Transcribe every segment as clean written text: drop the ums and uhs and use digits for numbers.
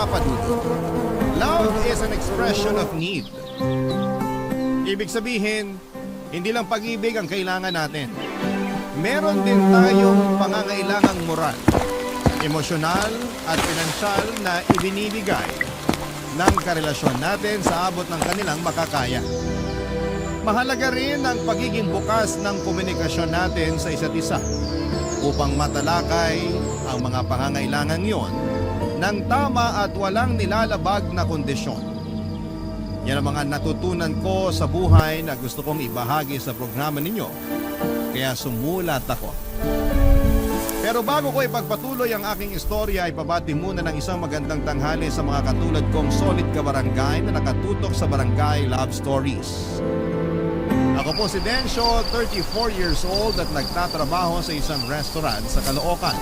Papa Dudut. Love is an expression of need. Ibig sabihin, hindi lang pag-ibig ang kailangan natin. Meron din tayong pangangailangang moral, emosyonal at pinansyal na ibinibigay ng karelasyon natin sa abot ng kanilang makakaya. Mahalaga rin ang pagiging bukas ng komunikasyon natin sa isa't isa upang matalakay ang mga pangangailangan yon ng tama at walang nilalabag na kondisyon. Yan ang mga natutunan ko sa buhay na gusto kong ibahagi sa programa ninyo. Kaya sumulat ako. Pero bago ko ipagpatuloy ang aking istorya, ipabati muna ng isang magandang tanghali sa mga katulad kong solid kabarangay na nakatutok sa Barangay Love Stories. Ako po si Dencio, 34 years old at nagtatrabaho sa isang restaurant sa Caloocan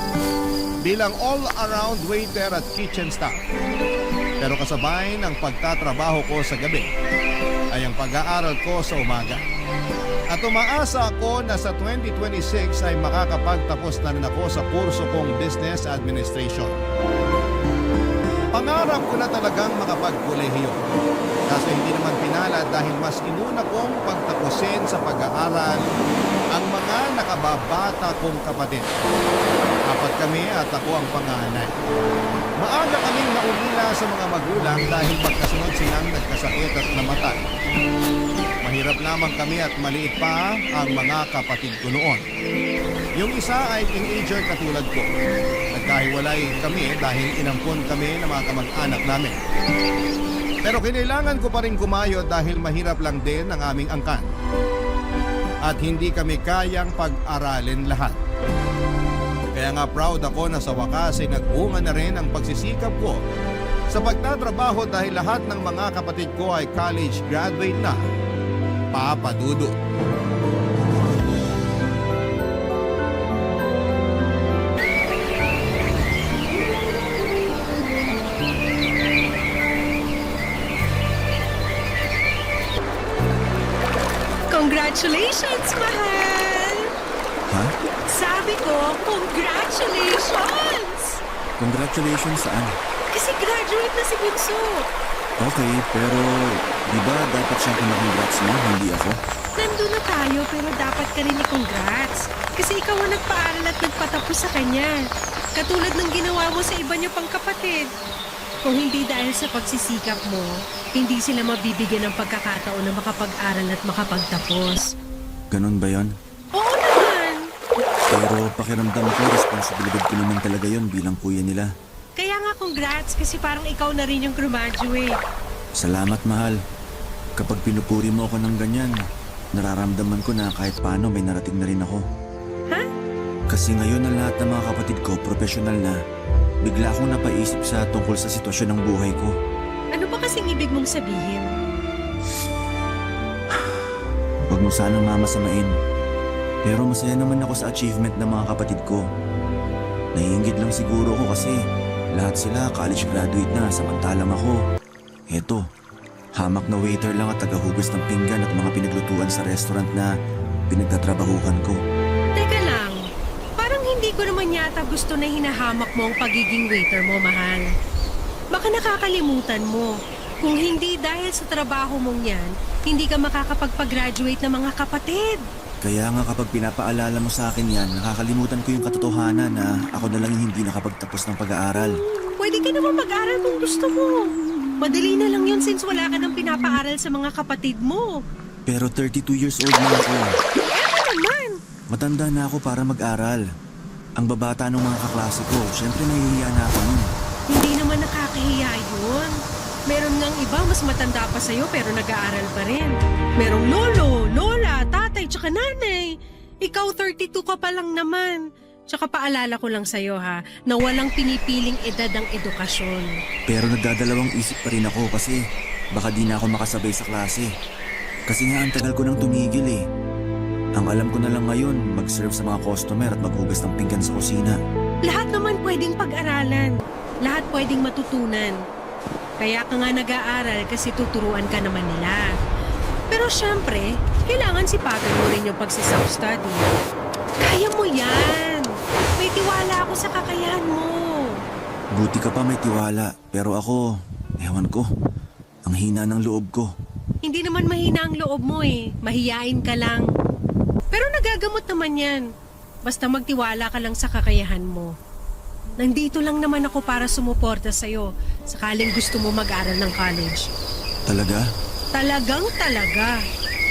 bilang all-around waiter at kitchen staff. Pero kasabay ng pagtatrabaho ko sa gabi ay ang pag-aaral ko sa umaga. At umaasa ako na sa 2026 ay makakapagtapos na rin ako sa kurso kong Business Administration. Pangarap ko na talagang makapagkolehiyo. Kaso hindi naman pinala dahil mas inuna kong pagtapusin sa pag-aaral ang mga nakababata kong kapatid. Apat kami at ako ang panganay. Maaga kaming naulila sa mga magulang dahil magkasunod silang nagkasakit at namatay. Mahirap lamang kami at maliit pa ang mga kapatid ko noon. Yung isa ay teenager katulad ko. Nagkahiwalay kami dahil inampon kami ng mga kamag-anak namin. Pero kinailangan ko pa rin kumayo dahil mahirap lang din ang aming angkan. At hindi kami kayang pag-aralin lahat. Kaya nga proud ako na sa wakas ay nagbunga na rin ang pagsisikap ko sa pagtatrabaho dahil lahat ng mga kapatid ko ay college graduate na. Papa Dudut. Congratulations, mahal! Ha? Sabi ko, congratulations! Congratulations saan? Kasi graduate na si Bunso. Okay, pero di ba dapat siyang kumakongrats mo, hindi ako? Nandun na tayo pero dapat ka rin i-congrats. Kasi ikaw ang nagpaaral at nagpatapos sa kanya. Katulad ng ginawa mo sa iba niyo pang kapatid. Kung hindi dahil sa pagsisikap mo, hindi sila mabibigyan ng pagkakataon na makapag-aral at makapagtapos. Ganun ba yon? Oo naman! Pero pakiramdam ko, responsibilidad ko naman talaga yon bilang kuya nila. Kaya nga congrats kasi parang ikaw na rin yung graduate. Salamat, mahal. Kapag pinupuri mo ako ng ganyan, nararamdaman ko na kahit paano may narating na rin ako. Ha? Kasi ngayon ang lahat ng mga kapatid ko profesional na. Bigla akong napaisip sa tungkol sa sitwasyon ng buhay ko. Ano ba kasing ibig mong sabihin? Huwag mo sanang mamasamain. Pero masaya naman ako sa achievement ng mga kapatid ko. Naiingit lang siguro ko kasi lahat sila college graduate na samantalang ako. Eto, hamak na waiter lang at tagahugas ng pinggan at mga pinaglutuan sa restaurant na pinagtatrabahuhan ko. Teka lang, parang hindi ko naman yata gusto na hinahamak mo ang pagiging waiter mo, mahal. Baka nakakalimutan mo. Kung hindi dahil sa trabaho mong yan, hindi ka makakapagpag-graduate ng mga kapatid. Kaya nga kapag pinapaalala mo sa akin yan, nakakalimutan ko yung katotohanan na ako na lang yung hindi nakapagtapos ng pag-aaral. Pwede ka naman mag-aral kung gusto mo. Madali na lang yun since wala ka nang pinapaaral sa mga kapatid mo. Pero 32 years old na ako. Ano naman? Matanda na ako para mag-aral. Ang babata ng mga kaklase ko, syempre nahihiya na ako nun. Hindi naman nakakahiya yun. Meron ngang iba mas matanda pa sa'yo pero nag-aaral pa rin. Merong lolo, lola, tatay, tsaka nanay. Ikaw 32 ka pa lang naman. Tsaka paalala ko lang sa'yo ha, na walang pinipiling edad ang edukasyon. Pero nagdadalawang isip pa rin ako kasi baka di na ako makasabay sa klase. Kasi nga ang tagal ko nang tumigil eh. Ang alam ko na lang ngayon, mag-serve sa mga customer at maghugas ng pinggan sa kusina. Lahat naman pwedeng pag-aralan. Lahat pwedeng matutunan. Kaya ka nga nag-aaral kasi tuturuan ka naman nila. Pero syempre, kailangan sipagan mo rin yung pagsi-self-study. Kaya mo yan! May tiwala ako sa kakayahan mo. Buti ka pa may tiwala, pero ako, ewan ko, ang hina ng loob ko. Hindi naman mahina ang loob mo eh. Mahiyain ka lang. Pero nagagamot naman yan. Basta magtiwala ka lang sa kakayahan mo. Nandito lang naman ako para sumuporta sa'yo sakaling gusto mo mag-aral ng college. Talaga? Talagang talaga.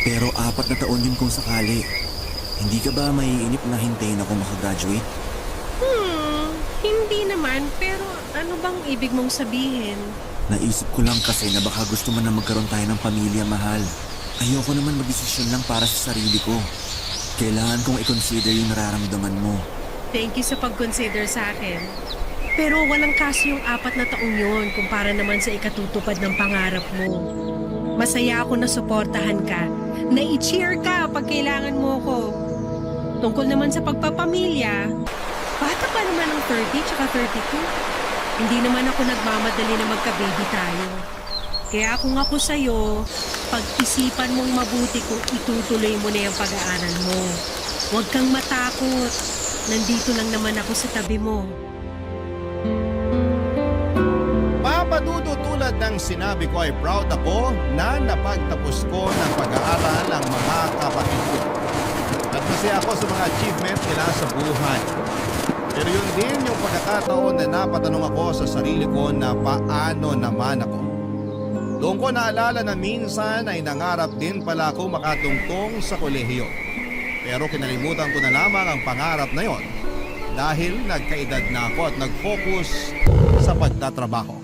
Pero 4 na taon yun kung sakali. Hindi ka ba maiinip na hintayin ako makagraduate? Hindi naman. Pero ano bang ibig mong sabihin? Naisip ko lang kasi na baka gusto mo na magkaroon tayo ng pamilya, mahal. Ayoko naman magdesisyon lang para sa sarili ko. Kailangan kong i-consider yung nararamdaman mo. Thank you sa pag-consider sa akin. Pero walang kaso yung 4 na taong yun kumpara naman sa ikatutupad ng pangarap mo. Masaya ako na suportahan ka, na i-cheer ka pag kailangan mo ko. Tungkol naman sa pagpapamilya, bata pa naman ng 30 tsaka 32. Hindi naman ako nagmamadali na magka-baby tayo. Kaya kung ako sa'yo, pag-isipan mong mabuti kung itutuloy mo na yung pag-aaral mo. Huwag kang matakot. Nandito lang naman ako sa tabi mo. Papadudo tulad ng sinabi ko ay proud ako na napagtapos ko ng pag-aaral ang mga kapatid ko. At masaya ako sa mga achievement nila sa buhay. Pero yun din yung pagkakataon na napatanong ako sa sarili ko na paano naman ako. Doon ko naalala na minsan ay nangarap din pala ako makatungtong sa kolehiyo. Pero kinalimutan ko na lamang ang pangarap na yon dahil nagkaedad na ako at nag-focus sa pagtatrabaho.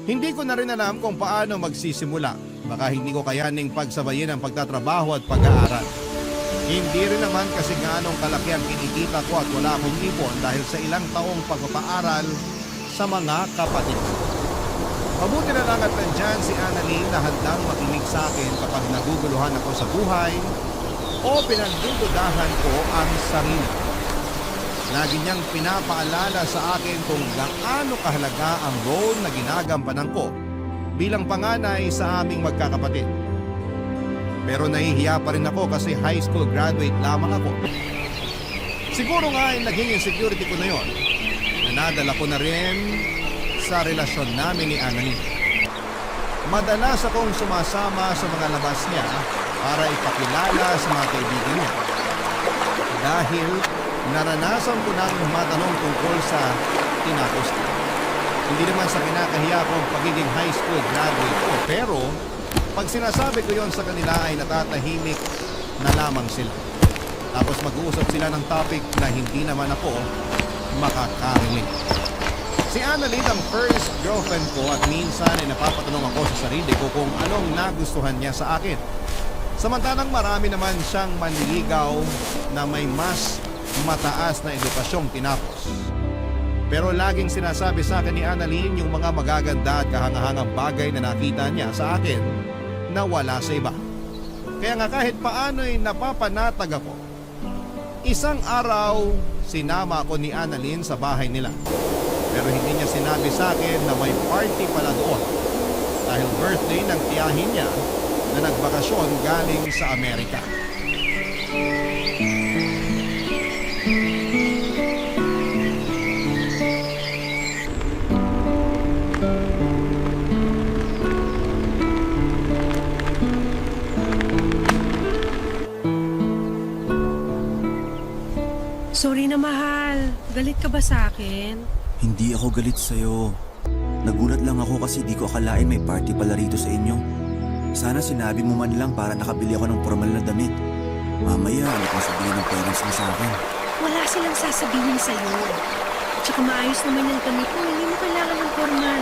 Hindi ko na rin alam kung paano magsisimula. Baka hindi ko kayaning pagsabayin ang pagtatrabaho at pag-aaral. Hindi rin naman kasi ganong kalaki ang kinikita ko at wala akong ipon dahil sa ilang taong pagpapaaral sa mga kapatid ko. Mabuti na lang at nandyan si Annalyn na handang makinig sa akin kapag naguguluhan ako sa buhay o pinagdududahan ko ang sarili. Lagi niyang pinapaalala sa akin kung gaano kahalaga ang role na ginagampanan ko bilang panganay sa aming magkakapatid. Pero nahihiya pa rin ako kasi high school graduate lamang ako. Siguro nga ay naging insecurity ko na yon na nadala ko na rin sa relasyon namin ni Annalyn. Madalas akong sumasama sa mga labas niya para ipakilala sa mga kaibigan niya. Dahil naranasan ko nang matanong tungkol sa tinapos ko. Hindi naman sa kinakahiya kong pagiging high school graduate ko, pero pag sinasabi ko yon sa kanila ay natatahimik na lamang sila. Tapos mag-uusap sila ng topic na hindi naman ako makakarinig. Si Annalyn ang first girlfriend ko at minsan ay napapatanong ako sa sarili ko kung anong nagustuhan niya sa akin. Samantalang marami naman siyang manliligaw na may mas mataas na edukasyong tinapos. Pero laging sinasabi sa akin ni Annalyn yung mga magaganda at kahangahangang bagay na nakita niya sa akin na wala sa iba. Kaya nga kahit paano'y napapanatag ako. Isang araw, sinama ako ni Annalyn sa bahay nila. Pero hindi niya sinabi sa akin na may party pala doon dahil birthday ng tiyahin niya na nagbakasyon galing sa Amerika. Sorry na mahal. Galit ka ba sa akin? Hindi ako galit sa'yo. Nagulat lang ako kasi di ko akalain may party pala rito sa inyo. Sana sinabi mo man lang para nakabili ako ng formal na damit. Mamaya, ano kung sabihin ng parents mo sa akin? Wala silang sasabihin sa'yo. At saka maayos naman yung damit mo. Hindi mo kailangan ng formal.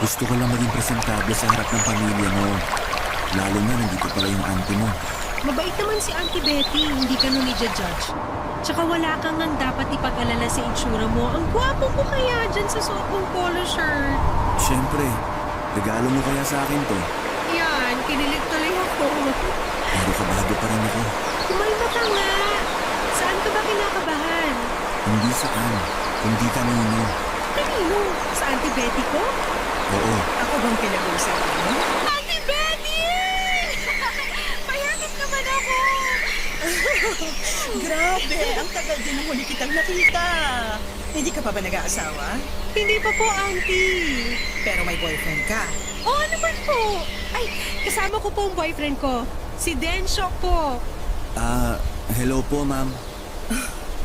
Gusto ko lang maging presentable sa harap ng pamilya mo. Lalo na nandito pala yung auntie mo. Mabait naman si Auntie Betty. Hindi ka nun i-judge. Tsaka wala kang nang dapat ipag-alala sa itsura mo. Ang gwapo mo kaya dyan sa suot mong polo shirt. Siyempre, regalo mo kaya sa akin to. Yan, kinilig tuloy ako. Pero kabado pa rin ako. Kumalma ka nga. Saan ka ba kinakabahan? Hindi saan, kundi kanino. Kanino? Sa Auntie Betty ko? Oo, Ako bang pinag-usap mo? Auntie Betty! Payakit naman ako! Grabe, ang tagal din ng huli kitang nakita. Hindi ka pa ba nag-aasawa? Hindi pa po, Auntie. Pero may boyfriend ka. Oo naman po. Ay, kasama ko po ang boyfriend ko. Si Densho po. Hello po, ma'am.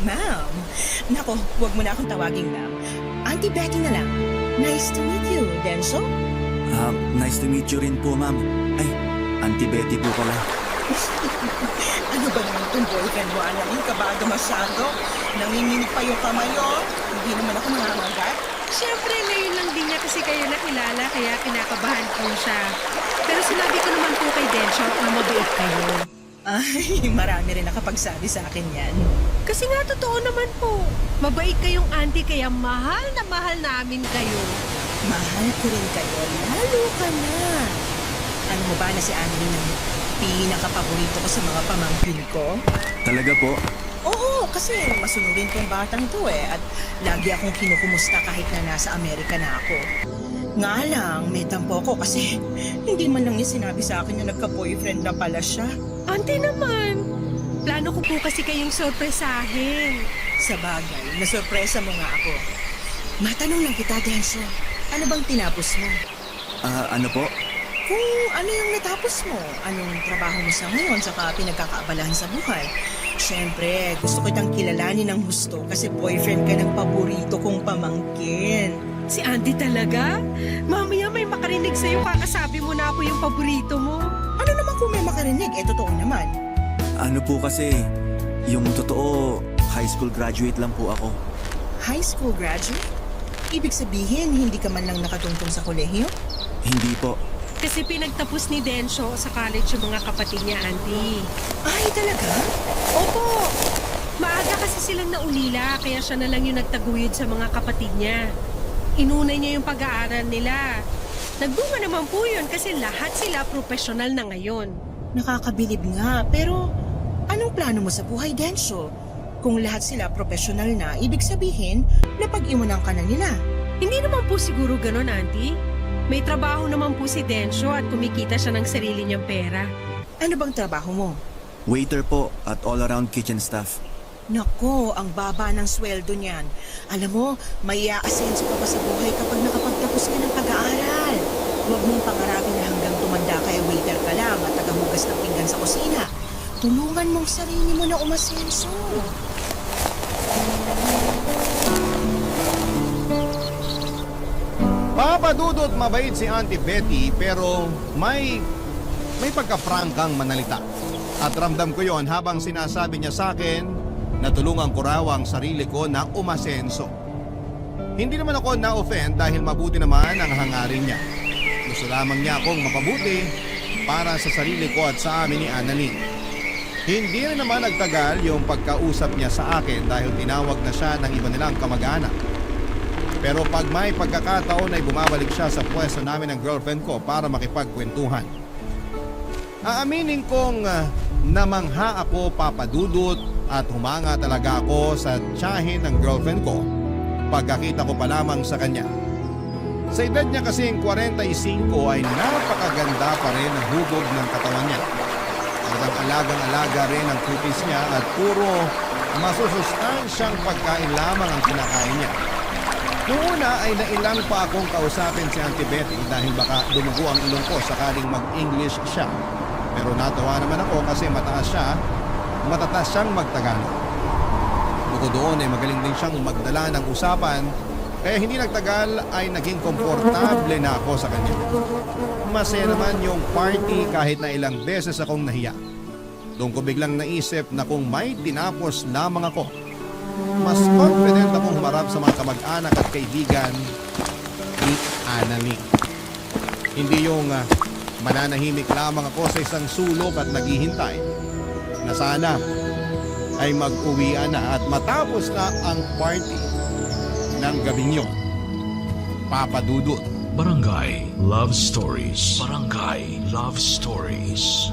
Ma'am. Nako, huwag mo na akong tawaging ma'am. Auntie Betty na lang. Nice to meet you, Denso. Nice to meet you rin po, ma'am. Ay, Auntie Betty po pala. Ano ba naman itong boyfriend mo, Annalyn? Kabado masyado. Nanginginig pa yung kamay, oh. Hindi naman ako nangangagat. Siyempre, ngayon lang din niya kasi kayo nakilala, kaya kinakabahan po siya. Pero sinabi ko naman po kay Densho na mabait kayo. Ay, marami rin nakapagsabi sa akin yan. Kasi nga, totoo naman po. Mabait kayong auntie, kaya mahal na mahal namin kayo. Mahal ko rin kayo. Lalo ka na. Ano mo ba na si Annalyn ang pinakapaborito ko sa mga pamangkin ko? Talaga po? Oo, kasi masunurin tong batang to eh. At lagi akong kinukumusta kahit na nasa Amerika na ako. Nga lang, may tampo ko kasi hindi man lang niya sinabi sa akin na nagka-boyfriend na pala siya. Auntie naman, plano ko po kasi kayong sorpresahin. Sa bagay, nasurpresa mo nga ako. Matanong lang kita, Denso. Ano bang tinapos mo? Ano po? Kung ano yung natapos mo, anong trabaho mo sa ngayon, saka pinagkakaabalahan sa buhay. Siyempre, gusto kitang kilalanin ng gusto kasi boyfriend ka ng paborito kong pamangkin. Si Auntie talaga? Mamaya may makarinig sa'yo, kakasabi mo na ako yung paborito mo. Ano naman kung may makarinig, eh totoo naman. Ano po kasi, yung totoo, high school graduate lang po ako. High school graduate? Ibig sabihin, hindi ka man lang nakatungtong sa kolehiyo? Hindi po. Kasi pinagtapos ni Densho sa college yung mga kapatid niya, Auntie. Ay, talaga? Opo! Maaga kasi silang naulila, kaya siya na lang yung nagtaguyod sa mga kapatid niya. Inuna niya yung pag-aaral nila. Nagbunga naman po yun kasi lahat sila profesional na ngayon. Nakakabilib nga, pero anong plano mo sa buhay, Densho? Kung lahat sila profesional na, ibig sabihin, napag-iwanan ka na nila. Hindi naman po siguro ganon, Auntie. May trabaho naman po si Densho at kumikita siya ng sarili niyang pera. Ano bang trabaho mo? Waiter po at all-around kitchen staff. Nako, ang baba ng sweldo niyan. Alam mo, may i-aasenso ka pa sa buhay kapag nakapagtapos ka ng pag-aaral. Huwag mong pangarapin na hanggang tumanda kaya waiter ka lang at tagahugas ng pinggan sa kusina. Tulungan mong sarili mo na umasenso. Papadudot mabait si Auntie Betty pero may pagka-prangkang manalita. At ramdam ko yon habang sinasabi niya sa akin na tulungan ko raw ang sarili ko na umasenso. Hindi naman ako na-offend dahil mabuti naman ang hangarin niya. Gusto lamang niya akong mapabuti para sa sarili ko at sa amin ni Annalyn. Hindi rin naman nagtagal yung pagkausap niya sa akin dahil tinawag na siya ng iba nilang kamag-anak. Pero pag may pagkakataon ay bumabalik siya sa pwesto namin ng girlfriend ko para makipagkwentuhan. Aaminin kong namangha ako, papadudot, at humanga talaga ako sa tiyahin ng girlfriend ko pagkakita ko pa lamang sa kanya. Sa edad niya kasing 45 ay napakaganda pa rin ang hubog ng katawan niya. Talagang alagang-alaga rin ang kutis niya at puro masusustansyang pagkain lamang ang kinakain niya. Noong una ay nailang pa akong kausapin si Auntie Betty dahil baka dumugo ang ilong ko sakaling mag-English siya. Pero natawa naman ako kasi matatas siyang magtagalog. Bukod doon ay magaling din siyang magdala ng usapan kaya hindi nagtagal ay naging komportable na ako sa kanya. Masaya naman yung party kahit na ilang beses akong nahiya. Doon ko biglang naisip na kung may tinapos lamang ako, mas confident akong humarap sa mga kamag-anak at kaibigan ni Annalyn. Hindi yung mananahimik lamang ako sa isang sulok at naghihintay na sana ay mag-uwian na at matapos na ang party ng gabing yun. Papadudot. Barangay Love Stories. Barangay Love Stories.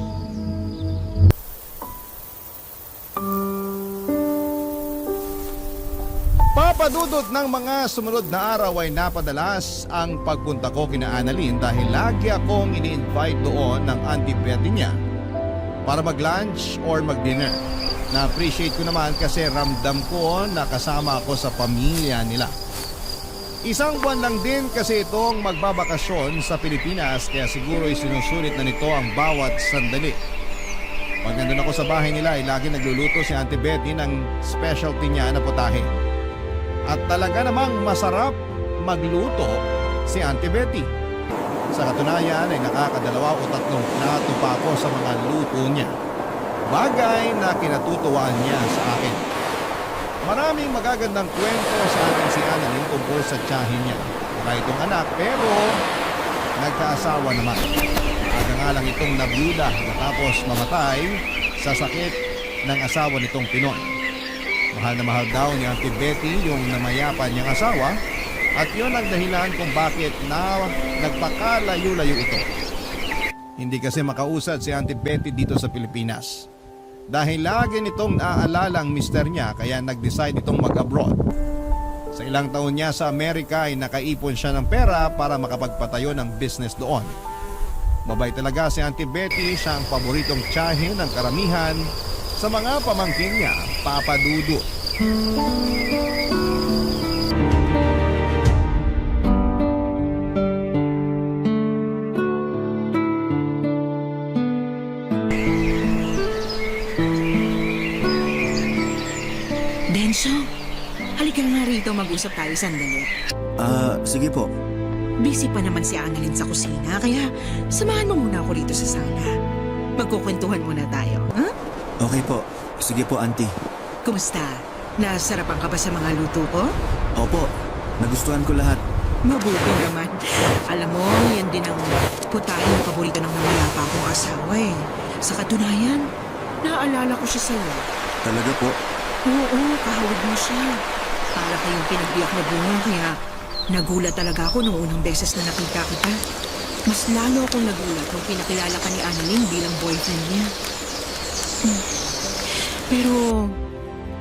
Papadudot ng mga sumunod na araw ay napadalas ang pagpunta ko kina Annalyn dahil lagi akong ini-invite doon ng Auntie Betty niya para mag-lunch or mag-dinner. Na-appreciate ko naman kasi ramdam ko na kasama ako sa pamilya nila. Isang buwan lang din kasi itong magbabakasyon sa Pilipinas kaya siguro isinusulit na nito ang bawat sandali. Pag nandun ako sa bahay nila ay lagi nagluluto si Auntie Betty ng specialty niya na putahe. At talaga namang masarap magluto si Auntie Betty. Sa katunayan ay nakakadalawa o 3 plato pa ako sa mga luto niya. Bagay na kinatutuwaan niya sa akin. Maraming magagandang kwento sa akin si Annalyn tungkol sa tiyahin niya. Wala itong anak pero nagkaasawa naman. Aga nga lang itong nabiyuda matapos mamatay sa sakit ng asawa nitong Pinoy. Mahal na mahal daw ni Auntie Betty yung namayapan niyang asawa at yun ang dahilan kung bakit na nagpakalayo-layo ito. Hindi kasi makausad si Auntie Betty dito sa Pilipinas. Dahil lagi nitong naaalala ang mister niya kaya nag-decide itong mag-abroad. Sa ilang taon niya sa Amerika ay nakaipon siya ng pera para makapagpatayo ng business doon. Mabay talaga si Auntie Betty, siya ang paboritong tiyahin ng karamihan sa mga pamangkin niya, Papa Dudut. Denso, halika nga rito mag-usap tayo sandali. Sige po. Busy pa naman si Annalyn sa kusina, kaya samahan mo muna ako rito sa sala. Magkukwentuhan muna tayo, ha? Okay po. Sige po, Auntie. Kumusta? Nasarapan ka ba sa mga luto ko? Opo, nagustuhan ko lahat. Mabuti naman. Alam mo, yan din ang putahe ng paborito ng namayapa akong asawa eh. Sa katunayan, naaalala ko siya sa'yo. Talaga po? Oo, kahawig mo siya. Para kayong pinagbiyak na bunga, kaya nagulat talaga ako nung unang beses na nakita kita. Mas lalo akong nagulat nung pinakilala ka ni Annalyn bilang boyfriend niya. Pero,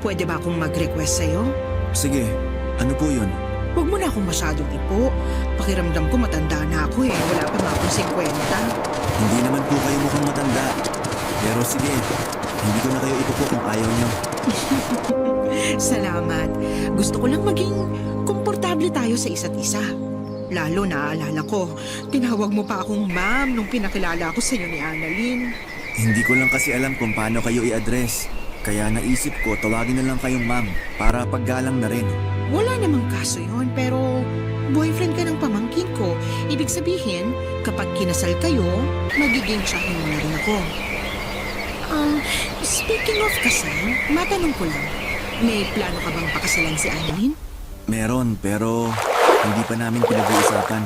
pwede ba akong mag-request sa'yo? Sige, ano po yun? Huwag mo na akong masyadong ipo. Pakiramdam ko matanda na ako eh. Wala pa nga akong 50. Hindi naman po kayo mukhang matanda. Pero sige, hindi ko na kayo ipupo kung ayaw niyo. Salamat. Gusto ko lang maging komportable tayo sa isa't isa. Lalo naaalala ko, tinawag mo pa akong ma'am nung pinakilala ko sa'yo ni Annalyn. Hindi ko lang kasi alam kung paano kayo i-address. Kaya naisip ko tawagin na lang kayong ma'am para paggalang na rin. Wala namang kaso yon, pero boyfriend ka ng pamangkin ko. Ibig sabihin, kapag kinasal kayo, magiging tsahin mo na rin ako. Speaking of kasal, matanong ko lang, may plano ka bang pakasalan si Annalyn? Meron, pero hindi pa namin pinag-uusapan.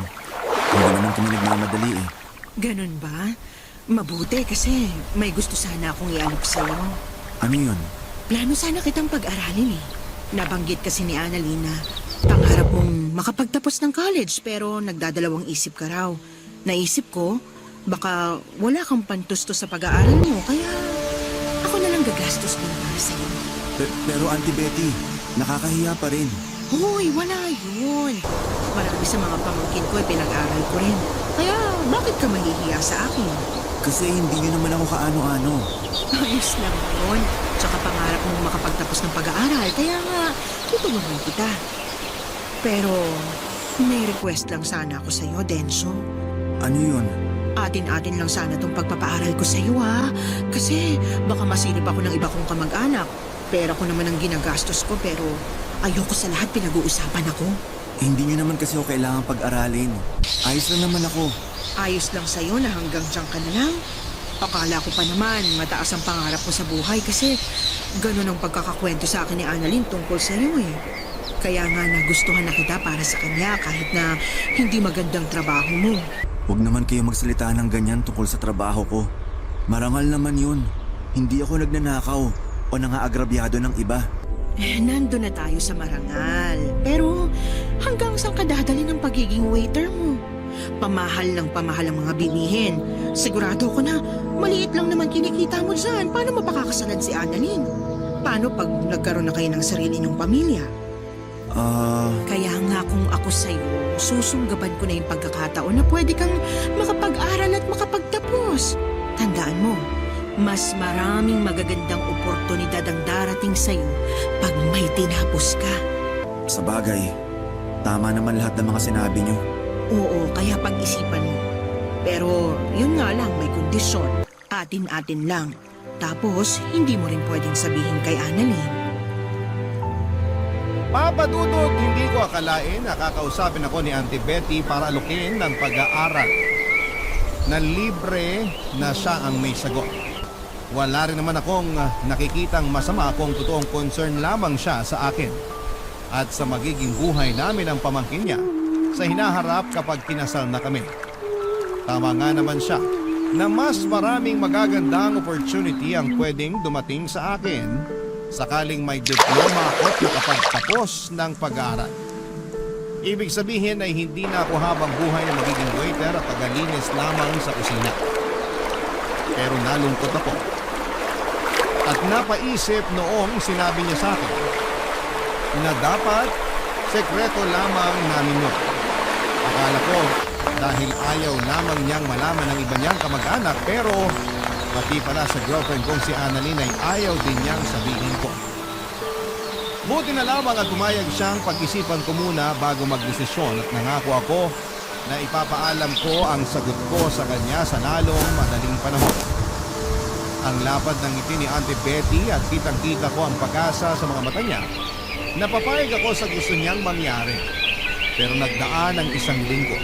Hindi naman kami nagmamadali eh. Ganun ba? Mabuti kasi may gusto sana akong ialok sa'yo. Ano yun? Plano sana kitang pag-aralin eh. Nabanggit kasi ni Annalyn na pangarap mong makapagtapos ng college pero nagdadalawang isip ka raw. Naisip ko, baka wala kang pantusto sa pag-aaral mo kaya ako na lang gagastos din para sa'yo. Pero Auntie Betty, nakakahiya pa rin. Hoy, wala yun. Marami sa mga pamangkin ko ay pinag-aral ko rin. Kaya bakit ka mahihiya sa akin? Kasi hindi niyo naman ako kaano-ano. Ayos lang yun. Tsaka pangarap mong makapagtapos ng pag-aaral. Kaya nga, tutulungan kita. Pero, may request lang sana ako sa'yo, Denso. Ano yun? Atin-atin lang sana tong pagpapaaral ko sa'yo, ha? Kasi, baka masilip ako ng iba kong kamag-anak. Pera ko naman ang ginagastos ko, pero ayoko sa lahat pinag-uusapan ako. Hindi niyo naman kasi ako kailangang pag-aralin. Ayos lang naman ako. Ayos lang sa'yo na hanggang dyan ka na lang. Akala ko pa naman mataas ang pangarap mo sa buhay kasi ganun ang pagkakakwento sa akin ni Annalyn tungkol sa'yo eh. Kaya nga nagustuhan na kita para sa kanya kahit na hindi magandang trabaho mo. Huwag naman kayo magsalita ng ganyan tungkol sa trabaho ko. Marangal naman yun. Hindi ako nagnanakaw o nangaagrabyado ng iba. Nando na tayo sa marangal. Pero hanggang saan ka dadali ng pagiging waiter mo? Pamahal ng pamahal ang mga bilihin. Sigurado ko na maliit lang naman kinikita mo dyan. Paano mapakakasalan si Annalyn? Paano pag nagkaroon na kayo ng sarili niyong pamilya? Kaya nga kung ako sa'yo, susunggaban ko na yung pagkakataon na pwede kang makapag-aral at makapagtapos. Tandaan mo, Mas maraming magagandang oportunidad ang darating sa'yo pag may tinapos ka. Sa bagay, tama naman lahat ng mga sinabi niyo. Oo, kaya pag-isipan mo. Pero yun nga lang, may kondisyon. Atin-atin lang. Tapos, hindi mo rin pwedeng sabihin kay Annalyn. Papa Dudut, hindi ko akalain na kakausapin ako ni Auntie Betty para alukin ng pag-aaral. Na libre na siya ang may sagot. Wala rin naman akong nakikitang masama kung totoong concern lamang siya sa akin at sa magiging buhay namin ang pamangkin niya sa hinaharap kapag kinasal na kami. Tama nga naman siya na mas maraming magagandang opportunity ang pwedeng dumating sa akin sakaling may diploma at nakapagtapos ng pag-aaral. Ibig sabihin ay hindi na ako habang buhay na magiging waiter at tagalinis lamang sa kusina. Pero nalungkot ako. At napaisip noong sinabi niya sa akin na dapat sekreto lamang namin yun. Akala ko dahil ayaw lamang niyang malaman ng iba niyang kamag-anak pero pati pala sa girlfriend kong si Annalyn ay ayaw din niyang sabihin ko. Buti na lamang at pumayag siyang pag-isipan ko muna bago magdesisyon at nangako ako na ipapaalam ko ang sagot ko sa kanya sa lalong madaling panahon. Ang lapad ng ngiti ni Auntie Betty at kitang-kita ko ang pag-asa sa mga mata niya. Napapayag ako sa gusto niyang mangyari. Pero nagdaan ang 1 linggo.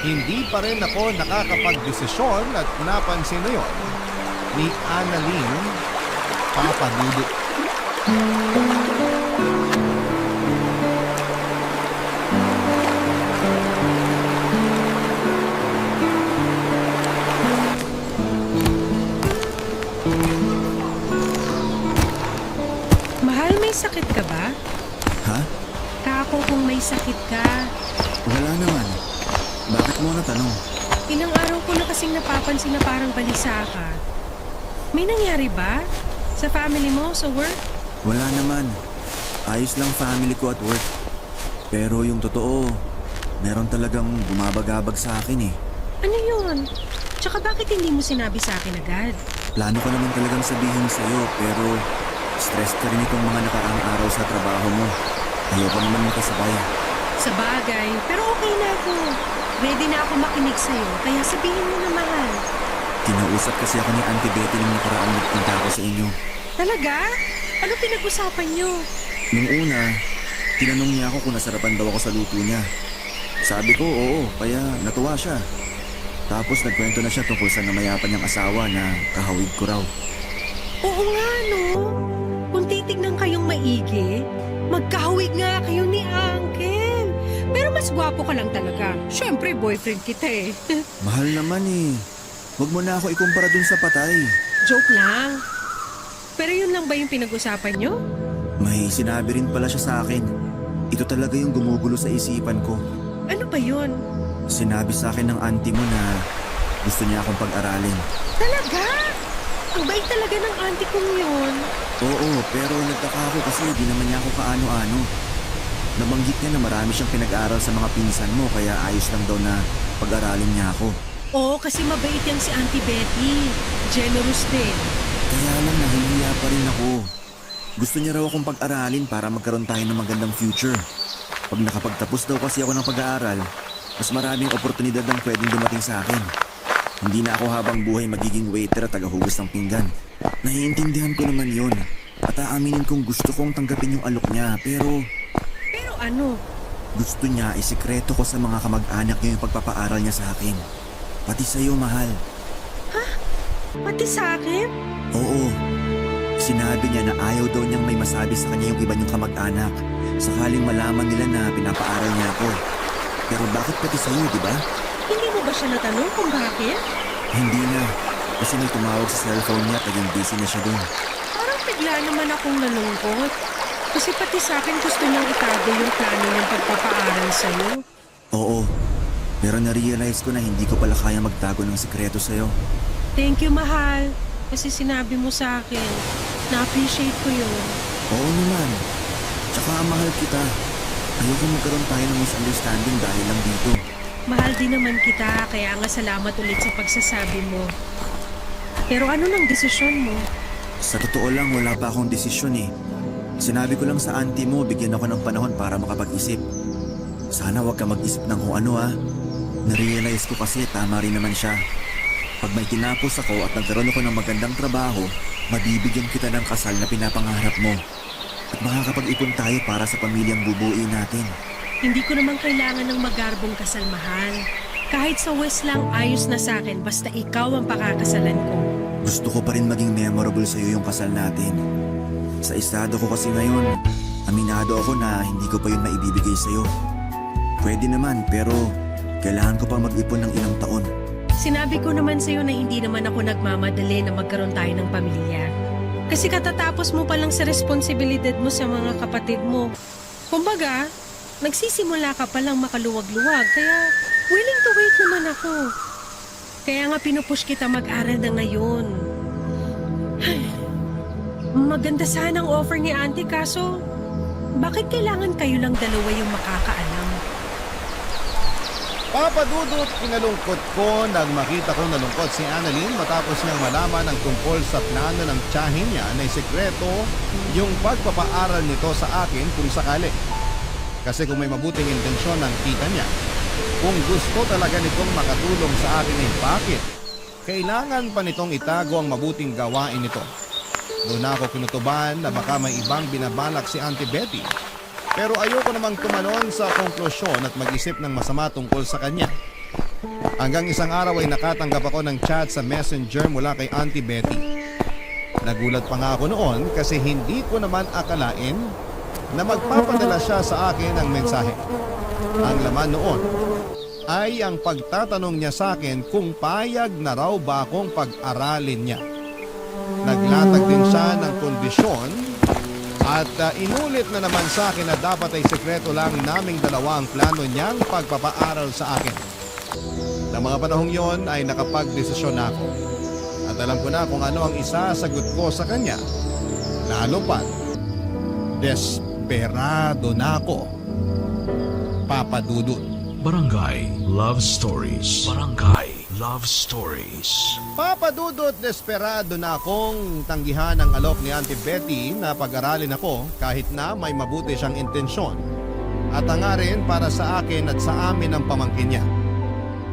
Hindi pa rin ako nakakapag-desisyon at napansin na yun ni Annalyn, Papa Dudut. Mahal, may sakit ka ba? Ha? Kako kung may sakit ka. Wala naman. Bakit mo natanong? Ilang araw ko na kasing napapansin na parang balisa ka. May nangyari ba? Sa family mo, sa work? Wala naman. Ayos lang family ko at work. Pero yung totoo, meron talagang bumabagabag sa akin eh. Ano yun? Tsaka bakit hindi mo sinabi sa akin agad? Plano ko naman talagang sabihin sa'yo pero stress ka rin itong mga nakaraang araw sa trabaho mo. Ayoko naman makasabay. Sa bagay, pero okay na ako. Ready na ako makinig sa'yo, kaya sabihin mo na mahal. Kinausap kasi ako ni Auntie Betty nung nakaraang nagpunta ako sa inyo. Talaga? Ano pinag-usapan niyo? Nung una, tinanong niya ako kung nasarapan daw ako sa luto niya. Sabi ko oo, kaya natuwa siya. Tapos nagkwento na siya tungkol sa namayapan niyang asawa na kahawig ko raw. Oo nga, no? Kung titignan kayong maigi, magkahawig nga kayo ni Uncle. Pero mas gwapo ka lang talaga. Siyempre, boyfriend kita eh. Mahal naman eh. Huwag mo na ako ikumpara dun sa patay. Joke lang. Pero yun lang ba yung pinag-usapan niyo? May sinabi rin pala siya sa akin. Ito talaga yung gumugulo sa isipan ko. Ano ba yun? Sinabi sa akin ng auntie mo na gusto niya akong pag-aralin. Talaga? Ang bait talaga ng auntie kong yun. Oo, pero nagtaka ako kasi di naman niya ako kaano-ano. Nabanggit niya na marami siyang pinag-aral sa mga pinsan mo kaya ayos lang daw na pag-aralin niya ako. Oo, kasi mabait yan si Auntie Betty. Generous din. Kaya lang nahihiya pa rin ako. Gusto niya raw akong pag-aralin para magkaroon tayo ng magandang future. Pag nakapagtapos daw kasi ako ng pag-aaral, mas maraming oportunidad ang pwedeng dumating sa akin. Hindi na ako habang buhay magiging waiter at tagahugas ng pinggan. Naiintindihan ko naman yun. At aaminin kong gusto kong tanggapin yung alok niya pero Pero ano? gusto niya isikreto ko sa mga kamag-anak niya yung pagpapaaral niya sa akin. Pati sa'yo, mahal. Pati sa akin? Oo. Sinabi niya na ayaw daw niyang may masabi sa kanya yung iba niyong kamag-anak sakaling malaman nila na pinapaaral niya ako. Pero bakit pati sa'yo, di ba? Hindi mo ba siya natanong kung bakit? Hindi na. Kasi may tumawag sa cellphone niya at naging busy na siya dun. Parang bigla naman akong nalungkot. Kasi pati sa akin gusto niyang itago yung plano niyang pagpapaaral sa'yo. Oo. Pero na-realize ko na hindi ko pala kaya magtago ng sikreto sa'yo. Thank you, mahal. Kasi sinabi mo sa akin. Na-appreciate ko yun. Oo naman. Tsaka mahal kita. Ayoko magkaroon tayo ng misunderstanding dahil lang dito. Mahal din naman kita, kaya nga salamat ulit sa pagsasabi mo. Pero ano nang desisyon mo? Sa totoo lang, wala pa akong desisyon eh. Sinabi ko lang sa auntie mo, bigyan ako ng panahon para makapag-isip. Sana wag ka mag-isip ng kung ano ah. Narealize ko kasi tama rin naman siya. Pag may tinapos ako at nagkaroon ako ng magandang trabaho, mabibigyan kita ng kasal na pinapangarap mo. At makakapag-ipon tayo para sa pamilyang bubuin natin. Hindi ko naman kailangan ng magarbong kasal, mahal. Kahit sa West lang, ayos na sa akin basta ikaw ang pakakasalan ko. Gusto ko pa rin maging memorable sa'yo yung kasal natin. Sa estado ko kasi ngayon, aminado ako na hindi ko pa yun maibibigay sa'yo. Pwede naman pero kailangan ko pang mag-ipon ng ilang taon. Sinabi ko naman sa'yo na hindi naman ako nagmamadali na magkaroon tayo ng pamilya. Kasi katatapos mo pa lang sa responsibilidad mo sa mga kapatid mo. Kumbaga, nagsisimula ka pa lang makaluwag-luwag, kaya willing to wait naman ako. Kaya nga pinupush kita mag-aral na ngayon. Ay, maganda sana ang offer ni Auntie kaso bakit kailangan kayo lang dalawa yung makakaalam? Papa Dudut, kinalungkot ko nang makita ko nalungkot si Annalyn matapos niyang malaman ang tungkol sa plano ng tiyahin niya na sekreto yung pagpapaaral nito sa akin kung sakali. Kasi kung may mabuting intensyon ng tita niya, kung gusto talaga nitong makatulong sa akin eh bakit? Kailangan pa nitong itago ang mabuting gawain nito. Doon ako kinutuban na baka may ibang binabalak si Auntie Betty. Pero ayoko namang tumanon sa konklusyon at mag-isip ng masama tungkol sa kanya. Hanggang isang araw ay nakatanggap ako ng chat sa messenger mula kay Auntie Betty. Nagulat pa nga ako noon kasi hindi ko naman akalain na magpapadala siya sa akin ng mensahe. Ang laman noon ay ang pagtatanong niya sa akin kung payag na raw ba akong pag-aralin niya. Naglatag din siya ng kondisyon at inulit na naman sa akin na dapat ay sekreto lang naming dalawa ang plano niyang pagpapaaral sa akin. Ng mga panahong yon ay nakapag-desisyon na ako. At alam ko na kung ano ang isasagot ko sa kanya. Lalo pa, desperado na ako. Papa Dudut. Barangay Love Stories. Barangay Love Stories. Papa Dudut, desperado na akong tanggihan ang alok ni Auntie Betty na pag-aralin ako kahit na may mabuti siyang intensyon. At hangarin para sa akin at sa amin ang pamangkin niya.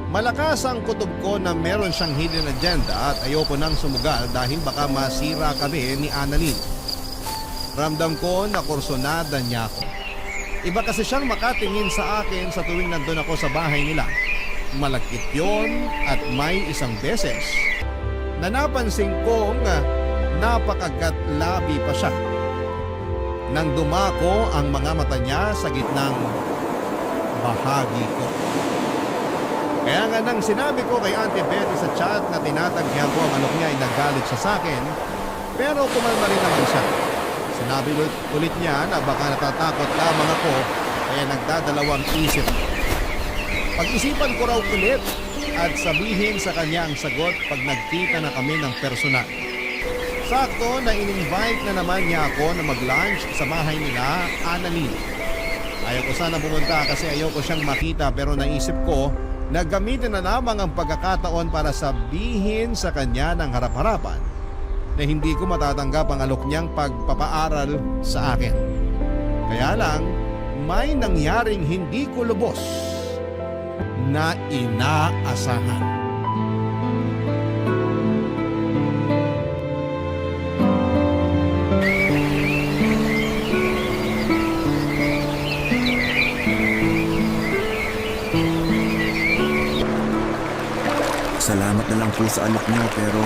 Malakas ang kutob ko na meron siyang hidden agenda at ayoko nang sumugal dahil baka masira kami ni Annalyn. Ramdam ko na kursonada niya ako. Iba kasi siyang makatingin sa akin sa tuwing nandun ako sa bahay nila. Malagkit yon at may isang beses na napansin kong napakagkat-labi pa siya. Nang dumako ang mga mata niya sa gitnang bahagi ko. Kaya nga nang sinabi ko kay Auntie Betty sa chat na tinatagyan ko ang alok niya ay nagalit siya sa akin, pero kumalma rin naman siya. Sinabi ulit niya na baka natatakot lamang ako kaya nagdadalawang isip. Pag-isipan ko raw ulit at sabihin sa kanya ang sagot pag nagkita na kami ng personal. Sakto na in-invite na naman niya ako na mag-lunch sa bahay nila, Annalyn. Ayaw ko sana pumunta kasi ayaw ko siyang makita pero naisip ko na gamitin na lamang ang pagkakataon para sabihin sa kanya ng harap-harapan na hindi ko matatanggap ang alok niyang pagpapaaral sa akin. Kaya lang, may nangyaring hindi ko lubos na inaasahan. Salamat na lang po sa alok niyo pero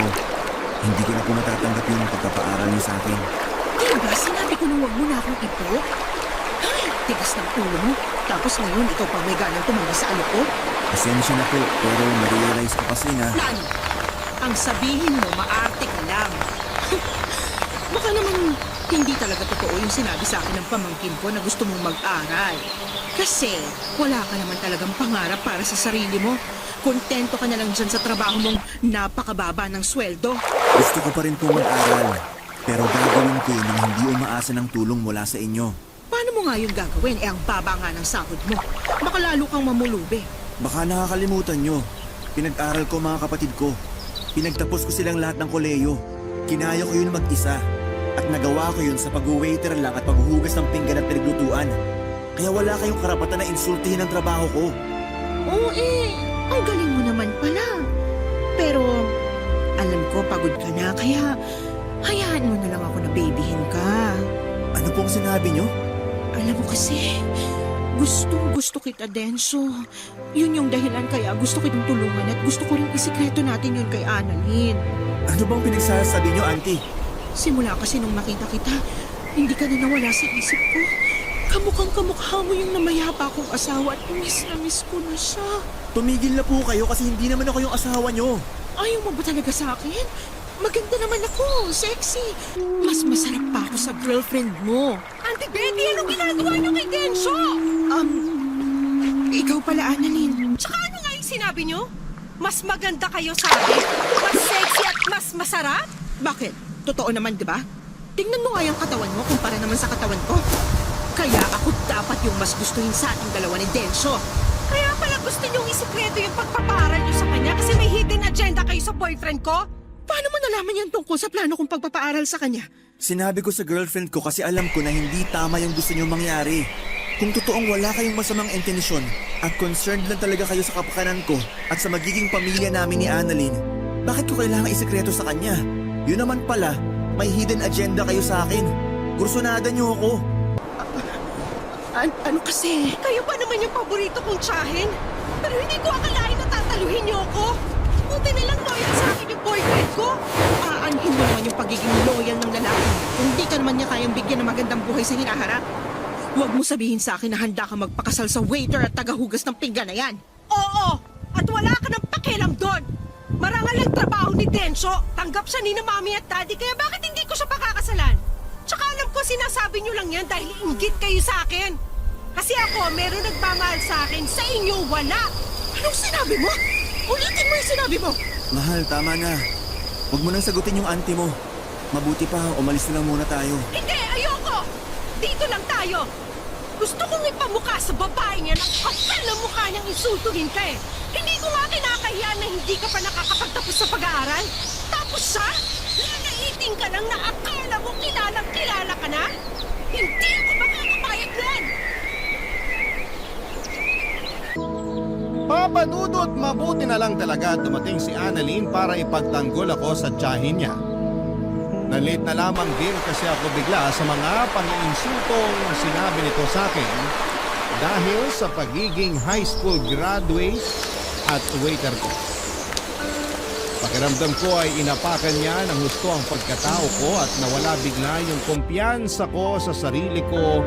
hindi ko na po matatanggap yung pagpapaaral niyo sa akin. Diba, sinabi ko nung huwag mo na akong ito? Ay, tigas ng ulo mo. Tapos ngayon, ikaw pa may ganang tumanggi sa alok ko? Pasensya na po pero na-realize ko kasi na Lalo, ang sabihin mo, maarte ka lang. Baka naman hindi talaga totoo yung sinabi sa akin ng pamangkin ko na gusto mong mag-aral. Kasi wala ka naman talagang pangarap para sa sarili mo. Kontento ka na lang dyan sa trabaho mong napakababa ng sweldo. gusto ko pa rin po mag-aral. Pero gagawin ko yun nang hindi umaasa ng tulong mula sa inyo. Paano mo nga yun gagawin? Ang baba nga ng sahod mo. Baka lalo kang mamulubi. Baka nakakalimutan nyo. Pinag-aral ko mga kapatid ko. Pinagtapos ko silang lahat ng koleyo. Kinaya ko yun mag-isa. At nagawa ko yun sa pag-waiter lang at paghuhugas ng pinggan at pinaglutuan. Kaya wala kayong karapatan na insultihin ang trabaho ko. Oo ang galing mo naman pala. Pero alam ko pagod ka na, kaya hayaan mo na lang ako na babyhin ka. Ano pong sinabi nyo? Alam mo kasi, gusto kita, Denso. Yun yung dahilan kaya gusto kitang tulungan at gusto ko rin isikreto natin yun kay Annalyn. Ano bang pinagsasabi nyo, Auntie? Simula kasi nung nakita kita, hindi ka na nawala sa isip ko. Kamukhang kamukha mo yung namayapa kong asawa at miss na miss ko na siya. Tumigil na po kayo kasi hindi naman ako yung asawa nyo. Ayaw mo ba talaga sa akin? Maganda naman ako, sexy. Mas masarap pa ako sa girlfriend mo. Auntie Betty, anong ginagawa niyo kay Densyo? Ikaw pala, Annalyn. Tsaka ano nga yung sinabi niyo? Mas maganda kayo sa akin? Mas sexy at mas masarap? Bakit? Totoo naman, di ba? Tingnan mo nga yung katawan mo kumpara naman sa katawan ko. Kaya ako dapat yung mas gustuhin sa ating dalawa ni Densyo. Kaya pala gusto niyong isikreto yung pagpapaaral niyo sa kanya kasi may hidden agenda kayo sa boyfriend ko? Paano mo nalaman yan tungkol sa plano kong pagpapaaral sa kanya? Sinabi ko sa girlfriend ko kasi alam ko na hindi tama yung gusto nyo mangyari. Kung totoong wala kayong masamang intensyon at concerned lang talaga kayo sa kapakanan ko at sa magiging pamilya namin ni Annalyn, bakit ko kailangan isikreto sa kanya? Yun naman pala, may hidden agenda kayo sa akin. Kursunada nyo ako. Ano kasi? Kayo pa naman yung paborito kong tsahin. Pero hindi ko akalain na tataluhin niyo ako. Buti na lang loyal sa akin yung boyfriend ko. Aanhin mo naman yung pagiging loyal ng lalaki. Kung di ka naman niya kayang bigyan ng magandang buhay sa hinaharap. Huwag mo sabihin sa akin na handa ka magpakasal sa waiter at tagahugas ng pinggan na yan. Oo! At wala ka ng pakialam doon! Marangal ang trabaho ni Densyo. Tanggap siya ni na mami at daddy, kaya bakit hindi ko siya pakakasalan? Tsaka alam ko sinasabi niyo lang yan dahil inggit kayo sa akin. Kasi ako, meron nagmamahal sa akin, sa inyo wala. Anong sinabi mo? Ulitin mo yung sinabi mo! Mahal, tama na. Huwag mo nang sagutin yung auntie mo. Mabuti pa, umalis na lang muna tayo. Hindi, ayoko! Dito lang tayo! Gusto kong ipamukha sa babae niya ng kapal na mukha niyang insultuhin ka eh. Hindi ko nga kinakahiya na hindi ka pa nakakapagtapos sa pag-aaral. Tapos siya, nanaiting ka lang na akala mo kilalang-kilala ka na? Hindi ako makakapayag nun! Papadudot, mabuti na lang talaga dumating si Annalyn para ipagtanggol ako sa tiyahin niya. Nalit na lamang din kasi ako bigla sa mga pang-iinsultong sinabi nito sa akin dahil sa pagiging high school graduate at waiter ko. Pakiramdam ko ay inapakan niya ng husto ang pagkatao ko at nawala bigla yung kumpiyansa ko sa sarili ko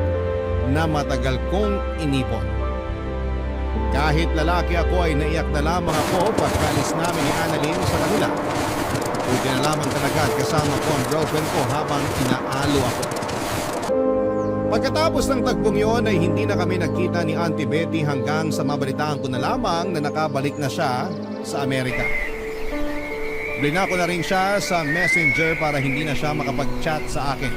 na matagal kong inipon. Kahit lalaki ako ay naiyak na lamang ako pagkalis namin ni Annalyn sa kanila. Buti na lamang talaga at kasama ko ang girlfriend ko habang inaalo ako. Pagkatapos ng tagpong yon ay hindi na kami nagkita ni Auntie Betty hanggang sa mabalitaan ko na lamang na nakabalik na siya sa Amerika. Blinako na rin siya sa messenger para hindi na siya makapag-chat sa akin.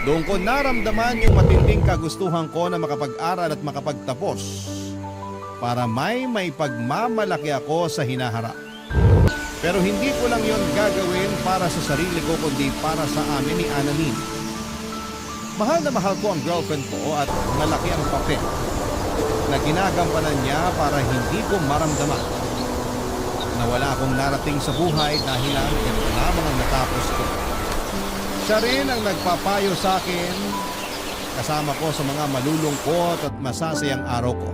Doon ko naramdaman yung matinding kagustuhan ko na makapag-aral at makapagtapos para may pagmamalaki ako sa hinaharap. Pero hindi ko lang yon gagawin para sa sarili ko kundi para sa amin ni Annalyn. Mahal na mahal ko ang girlfriend ko at malaki ang papel na ginagampanan niya para hindi ko maramdaman na wala akong narating sa buhay dahil lang ganito lamang ang natapos ko. Siya rin ang nagpapayo sa akin kasama ko sa mga malulungkot at masasayang araw ko.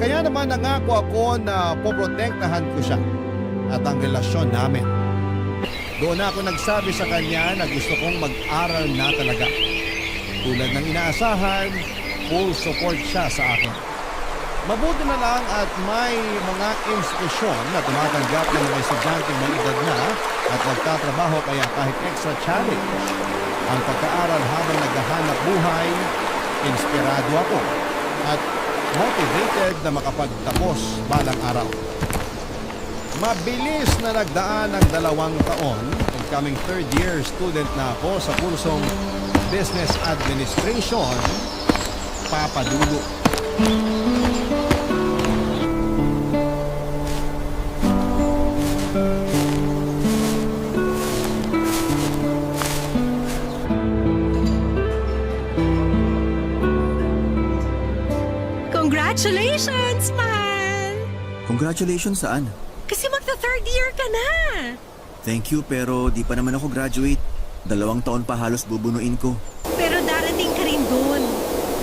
Kaya naman nangako ako na poprotektahan ko siya at ang relasyon namin. Doon ako nagsabi sa kanya na gusto kong mag-aral na talaga. Tulad ng inaasahan, full support siya sa akin. Mabuti na lang at may mga institusyon na tumatanggap ng mga estudyanteng may edad na at nagtatrabaho kaya kahit extra challenge ang pagkaaral habang naghahanap buhay, inspirado ako at motivated na makapagtapos balang araw. Mabilis na nagdaan ng 2 taon, incoming third year student na ako sa kursong Business Administration, Papadulo. Congratulations, mahal! Congratulations saan? Kasi magta-third year ka na! Thank you pero di pa naman ako graduate. 2 taon pa halos bubunuin ko. Pero darating ka rin doon.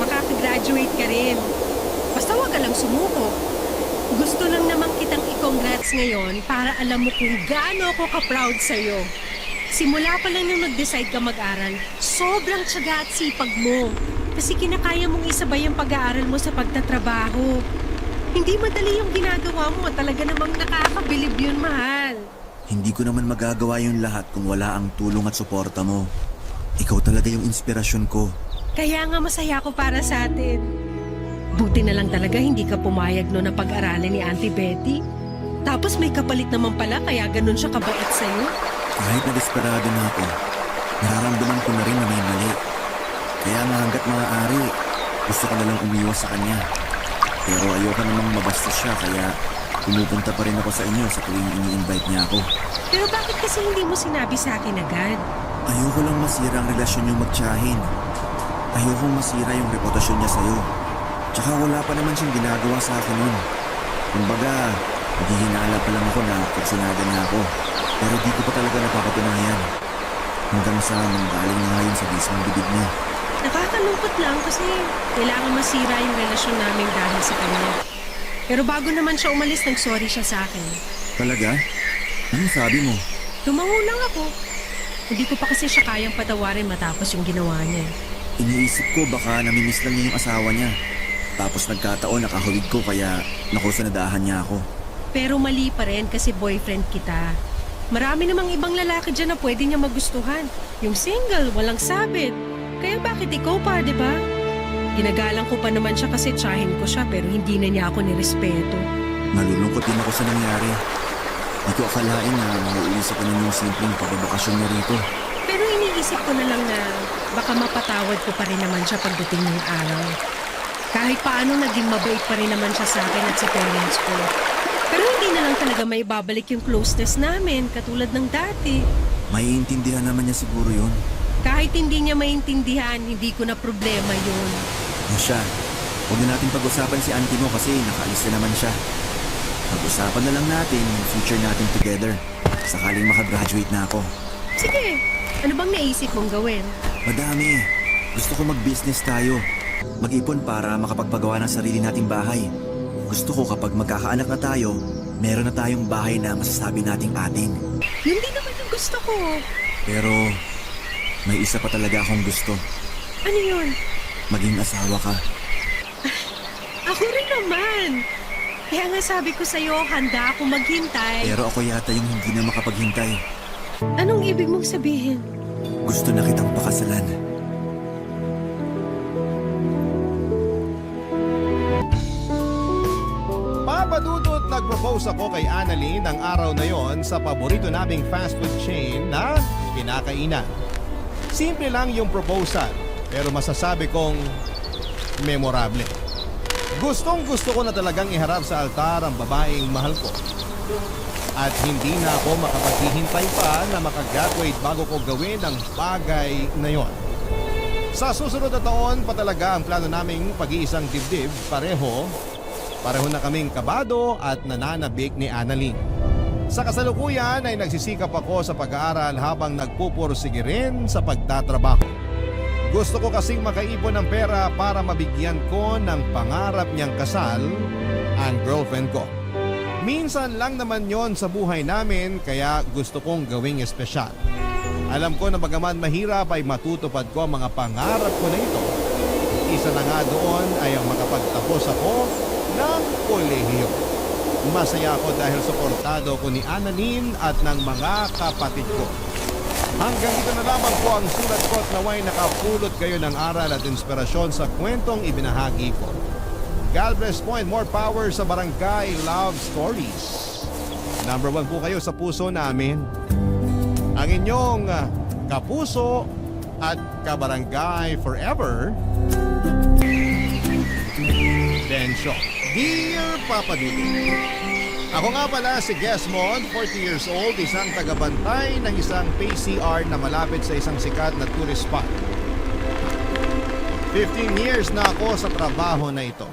Makakagraduate ka rin. Basta wag ka lang sumuko. Gusto lang naman kitang i-congrats ngayon para alam mo kung gaano ako ka-proud sa'yo. Simula pa lang nung nag-decide ka mag-aral, sobrang tiyaga at sipag mo. Kasi kinakaya mong isabay ang pag-aaral mo sa pagtatrabaho. Hindi madali yung ginagawa mo. Talaga namang nakakabilib yun, mahal. Hindi ko naman magagawa yung lahat kung wala ang tulong at suporta mo. Ikaw talaga yung inspirasyon ko. Kaya nga masaya ako para sa atin. Buti na lang talaga hindi ka pumayag no na pag-aralin ni Auntie Betty. Tapos may kapalit naman pala kaya ganun siya kabait sa'yo. Kahit na desperado na ako, nararamdaman ko na rin na may mali. Kaya nga hanggat maaari, gusto ko na lang umiwas sa kanya. Pero ayoko namang mabastos siya kaya pumupunta pa rin ako sa inyo sa tuwing ini-invite niya ako. Pero bakit kasi hindi mo sinabi sa akin agad? Ayoko lang masira ang relasyon niyong magtiyahin. Ayokong masira yung reputasyon niya sa'yo. Tsaka wala pa naman siyang ginagawa sa akin nun. Kumbaga, naghihinala pa lang ako na kursunada niya ako. Pero di ko pa talaga napapatunayan. Hanggang sa manggaling na nga yun sa mismong bibig niya. Nakakalungkot lang kasi kailangan masira yung relasyon namin dahil sa kanya. Pero bago naman siya umalis, nag-sorry siya sa akin. Talaga? Anong sabi mo? Tumango lang ako. Hindi ko pa kasi siya kayang patawarin matapos yung ginawa niya. Iniisip ko baka namimiss lang niya yung asawa niya. Tapos nagkataon nakahawig ko kaya nakusunadahan niya ako. Pero mali pa rin kasi boyfriend kita. Marami namang ibang lalaki dyan na pwede niya magustuhan. Yung single, walang sabit. Kaya bakit ikaw pa, di ba? Ginagalang ko pa naman siya kasi tsahin ko siya pero hindi na niya ako nirespeto. Nalulungkot din ako sa nangyari. Di ko akalain na mauuwi ko ng yung simpleng pagbabakasyon niya rito. Pero iniisip ko na lang na baka mapatawad ko pa rin naman siya pagdating ng araw. Kahit paano naging mabait pa rin naman siya sa akin at sa parents ko. Pero hindi na lang talaga may babalik yung closeness namin katulad ng dati. Maiintindihan naman niya siguro yun. Kahit hindi niya maintindihan, hindi ko na problema yun. O siya, huwag na natin pag-usapan si auntie mo kasi nakaalis na naman siya. Pag-usapan na lang natin yung future natin together. Sakaling makagraduate na ako. Sige, ano bang naisip mong gawin? Madami. Gusto ko mag-business tayo. Mag-ipon para makapagpagawa ng sarili nating bahay. Gusto ko kapag magkakaanak na tayo, meron na tayong bahay na masasabi nating ating. Yun din naman yung gusto ko. Pero may isa pa talaga akong gusto. Ano yun? Maging asawa ka. Ako rin naman. Kaya nga sabi ko sa'yo, handa akong maghintay. Pero ako yata yung hindi na makapaghintay. Anong ibig mong sabihin? Gusto na kitang pakasalan. Papadudot nag-propose ako kay Annalyn ng araw na yon sa paborito naming fast food chain na kinakainan. Simple lang yung proposal, pero masasabi kong memorable. Gustong gusto ko na talagang iharap sa altar ang babaeng mahal ko. At hindi na ako makapaghihintay pa na makagraduate bago ko gawin ang bagay na yon. Sa susunod na taon pa talaga ang plano naming pag-iisang dibdib, pareho na kaming kabado at nananabik ni Annalyn. Sa kasalukuyan ay nagsisikap ako sa pag-aaral habang nagpupursige rin sa pagtatrabaho. Gusto ko kasing makaipon ng pera para mabigyan ko ng pangarap niyang kasal ang girlfriend ko. Minsan lang naman yon sa buhay namin kaya gusto kong gawing espesyal. Alam ko na bagaman mahirap ay matutupad ko ang mga pangarap ko na ito. Isa na nga doon ay ang makapagtapos ako ng kolehiyo. Masaya ako dahil suportado ko ni Annalyn at ng mga kapatid ko. Hanggang dito na lamang po ang sulat ko at naway nakapulot kayo ng aral at inspirasyon sa kwentong ibinahagi ko. God bless po and more power sa Barangay Love Stories. Number 1 po kayo sa puso namin. Ang inyong kapuso at kabarangay forever, Densyo. Dear Papa Dudut, ako nga pala si Gesmond, 40 years old, isang tagabantay ng isang PCR na malapit sa isang sikat na tourist spot. 15 years na ako sa trabaho na ito.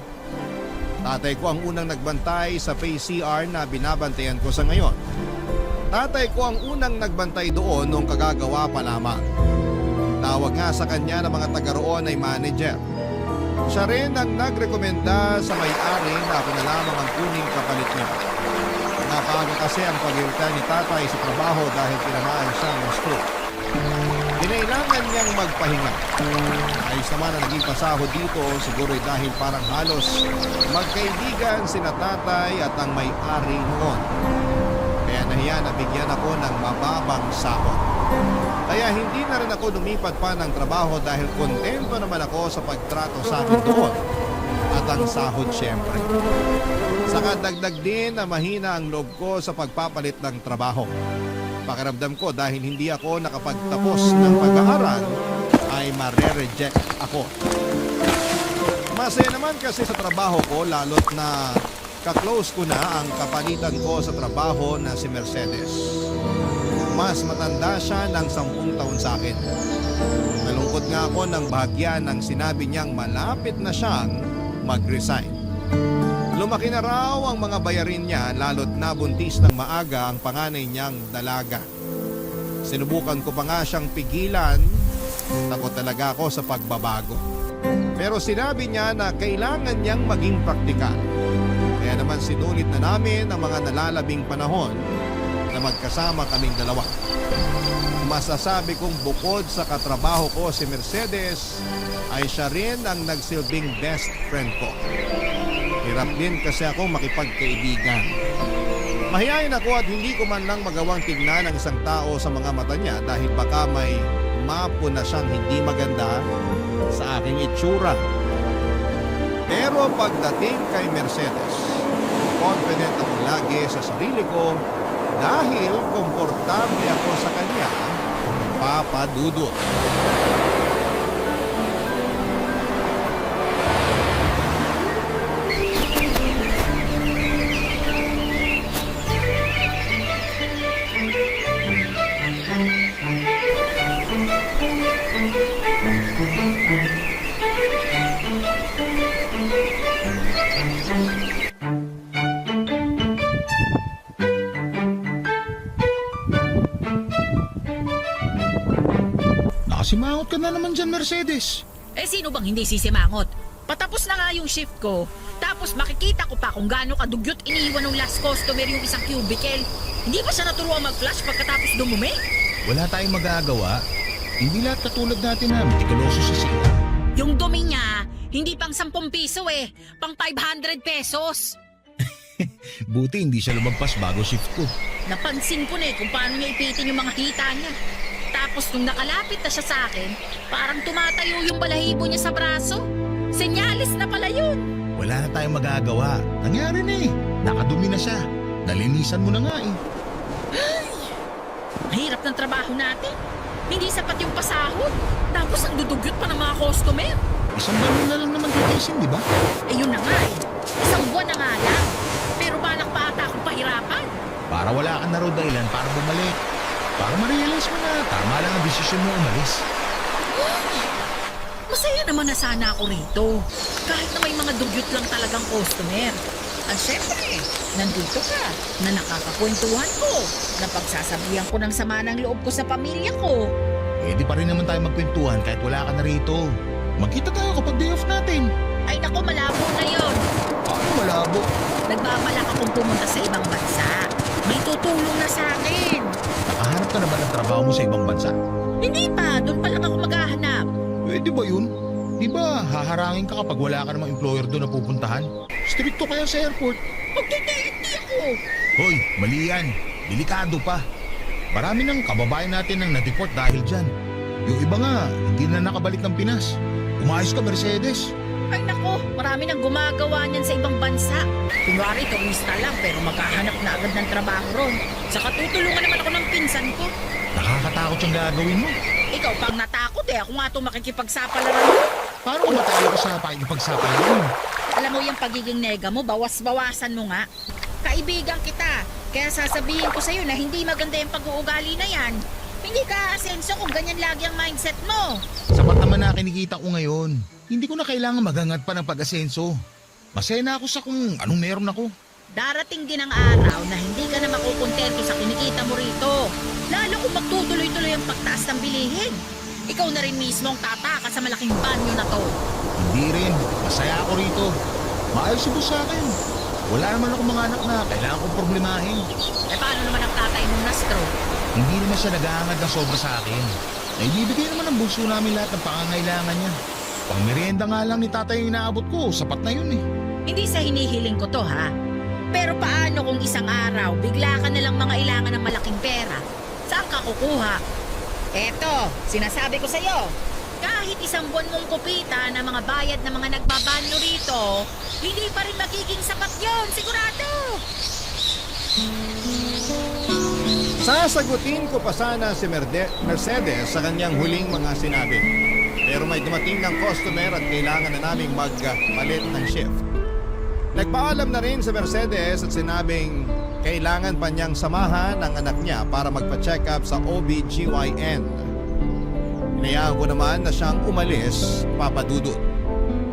Tatay ko ang unang nagbantay sa PCR na binabantayan ko sa ngayon. Tatay ko ang unang nagbantay doon nung kagagawa pa lamang. Tawag nga sa kanya ng mga taga roon ay manager. Siya rin ang nagrekomenda sa may-ari na ako na lamang ang kuning kapalit niya. Napaaga kasi ang pag-iritay ni tatay sa trabaho dahil tinamaan siya ng stroke. Kinailangan niyang magpahinga. Ayos naman ang naging pasahod dito, siguro dahil parang halos magkaibigan sina tatay at ang may-ari noon. Kaya nahiya na bigyan ako ng mababang sahod. Kaya hindi na rin ako lumipat pa ng trabaho dahil kontento naman ako sa pagtrato sa akin doon. At ang sahod syempre. Saka dagdag din na mahina ang loob ko sa pagpapalit ng trabaho. Pakiramdam ko dahil hindi ako nakapagtapos ng pag-aaral ay mare-reject ako. Masaya naman kasi sa trabaho ko lalo't na ka-close ko na ang kapalitan ko sa trabaho na si Mercedes. Mas matanda siya ng 10 taon sa akin. Nalungkot nga ako ng bahagya nang sinabi niyang malapit na siyang mag-resign. Lumaki na raw ang mga bayarin niya lalo't nabuntis ng maaga ang panganay niyang dalaga. Sinubukan ko pa nga siyang pigilan, takot talaga ako sa pagbabago. Pero sinabi niya na kailangan niyang maging praktikal. Kaya naman sinulit na namin ang mga nalalabing panahon na magkasama kaming dalawa. Masasabi kong bukod sa katrabaho ko si Mercedes, ay siya rin ang nagsilbing best friend ko. Hirap din kasi ako makipagkaibigan. Mahihayin ako at hindi ko man lang magawang tignan ang isang tao sa mga mata niya dahil baka may mapo na siyang hindi maganda sa aking itsura. Pero pagdating kay Mercedes, confident ako lagi sa sarili ko dahil komportable ako sa kanya, Papa Dudut. Nakasimangot ka na naman dyan, Mercedes. Eh sino bang hindi sisimangot? Patapos na nga yung shift ko. Tapos makikita ko pa kung gaano kadugyot iniwan ng last customer yung isang cubicle. Hindi ba siya naturuan mag-flush pagkatapos dumumi? Wala tayong magagawa. Hindi lahat katulad natin na mitikuloso sa sila. Yung dumi niya, hindi pang 10 piso eh. Pang 500 pesos. Buti hindi siya lumagpas bago shift ko. Napansin ko na eh kung paano niya ipitin yung mga hita niya. Tapos nung nakalapit na siya sa akin, parang tumatayo yung balahibo niya sa braso. Senyalis na pala yun. Wala na tayong magagawa. Nangyari na eh. Nakadumi na siya. Nalinisan mo na nga eh. Mahirap ng trabaho natin. Hindi sapat yung pasahod. Tapos ang dudugyot pa ng mga customer. Isang buwan na lang naman titiisin, di ba? Eh yun na nga eh. Isang buwan na nga lang. Pero balak pa ata akong pahirapan. Para wala ka na raw dahilan para bumalik. Para ma-realize mo na tama lang ang desisyon mo umalis. Masaya naman na sana ako rito. Kahit na may mga dugyot lang talagang customer. At syempre, nandito ka, na nakakakwentuhan ko, na pagsasabihan ko ng sama ng loob ko sa pamilya ko. Eh di pa rin naman tayo magkwentuhan kahit wala ka na rito. Magkita tayo kapag day off natin. Ay naku, malabo na yon. Paano malabo? Nagbabalak akong pumunta sa ibang bansa. May tutulong na sa akin. Nakahanap ka na ba ng trabaho mo sa ibang bansa? Hindi pa, doon pa lang ako maghahanap. Pwede ba yun? Di ba haharangin ka kapag wala ka namang employer doon na pupuntahan? Stricto kaya sa airport. Magtitiiti ako. Hoy, mali yan. Delikado pa. Marami ng kababayan natin ang na-deport dahil dyan. Yung iba nga, hindi na nakabalik ng Pinas. Umayos ka, Mercedes. Ay nako, marami nang gumagawa niyan sa ibang bansa. Kunwari, turista lang pero maghahanap na agad ng trabaho ron. Saka tutulungan naman ako ng pinsan ko. Nakakatakot yung gagawin mo. Ikaw pang natakot eh. Ako nga itong makikipagsapalaran mo. Paano kung matalo ka sa pakikipagsapalaran mo? Alam mo yung pagiging nega mo, bawas-bawasan mo nga. Kaibigan kita. Kaya sasabihin ko sa'yo na hindi maganda yung pag-uugali na yan. Hindi ka aasenso kung ganyan lagi ang mindset mo. Sapat naman na kinikita ko ngayon. Hindi ko na kailangan maghangat pa ng pag-asenso. Masaya na ako sa kung anong meron ako. Darating din ang araw na hindi ka na makukontento sa kinikita mo rito. Lalo kung magtutuloy-tuloy ang pagtaas ng bilihin. Ikaw na rin mismo ang tataka sa malaking banyo na to. Hindi rin. Masaya ako rito. Maayos si boss sa akin. Wala naman ako mga anak na kailangan kong problemahin. Eh paano naman ang tatay mong na-stroke? Hindi naman siya nag-aangad ng sobra sa akin. Naibibigay naman ng bunso namin lahat ng pangangailangan niya. Pang merienda nga lang ni tatay yung inaabot ko. Sapat na yun eh. Hindi sa hinihiling ko to ha. Pero paano kung isang araw bigla ka nalang mangailangan ng malaking pera? Saan ka kukuha? Eto, sinasabi ko sa'yo. Kahit isang buwan mong kupita na mga bayad na mga nagbabanyo rito, hindi pa rin magiging sapat yon, sigurado. Sasagutin ko pa sana si Mercedes sa kanyang huling mga sinabi. Pero may dumating ng customer at kailangan na naming magpalit ng shift. Nagpaalam na rin si Mercedes at sinabing kailangan pa niyang samahan ang anak niya para magpa-check up sa OBGYN. Inayaan ko naman na siyang umalis, Papa Dudut,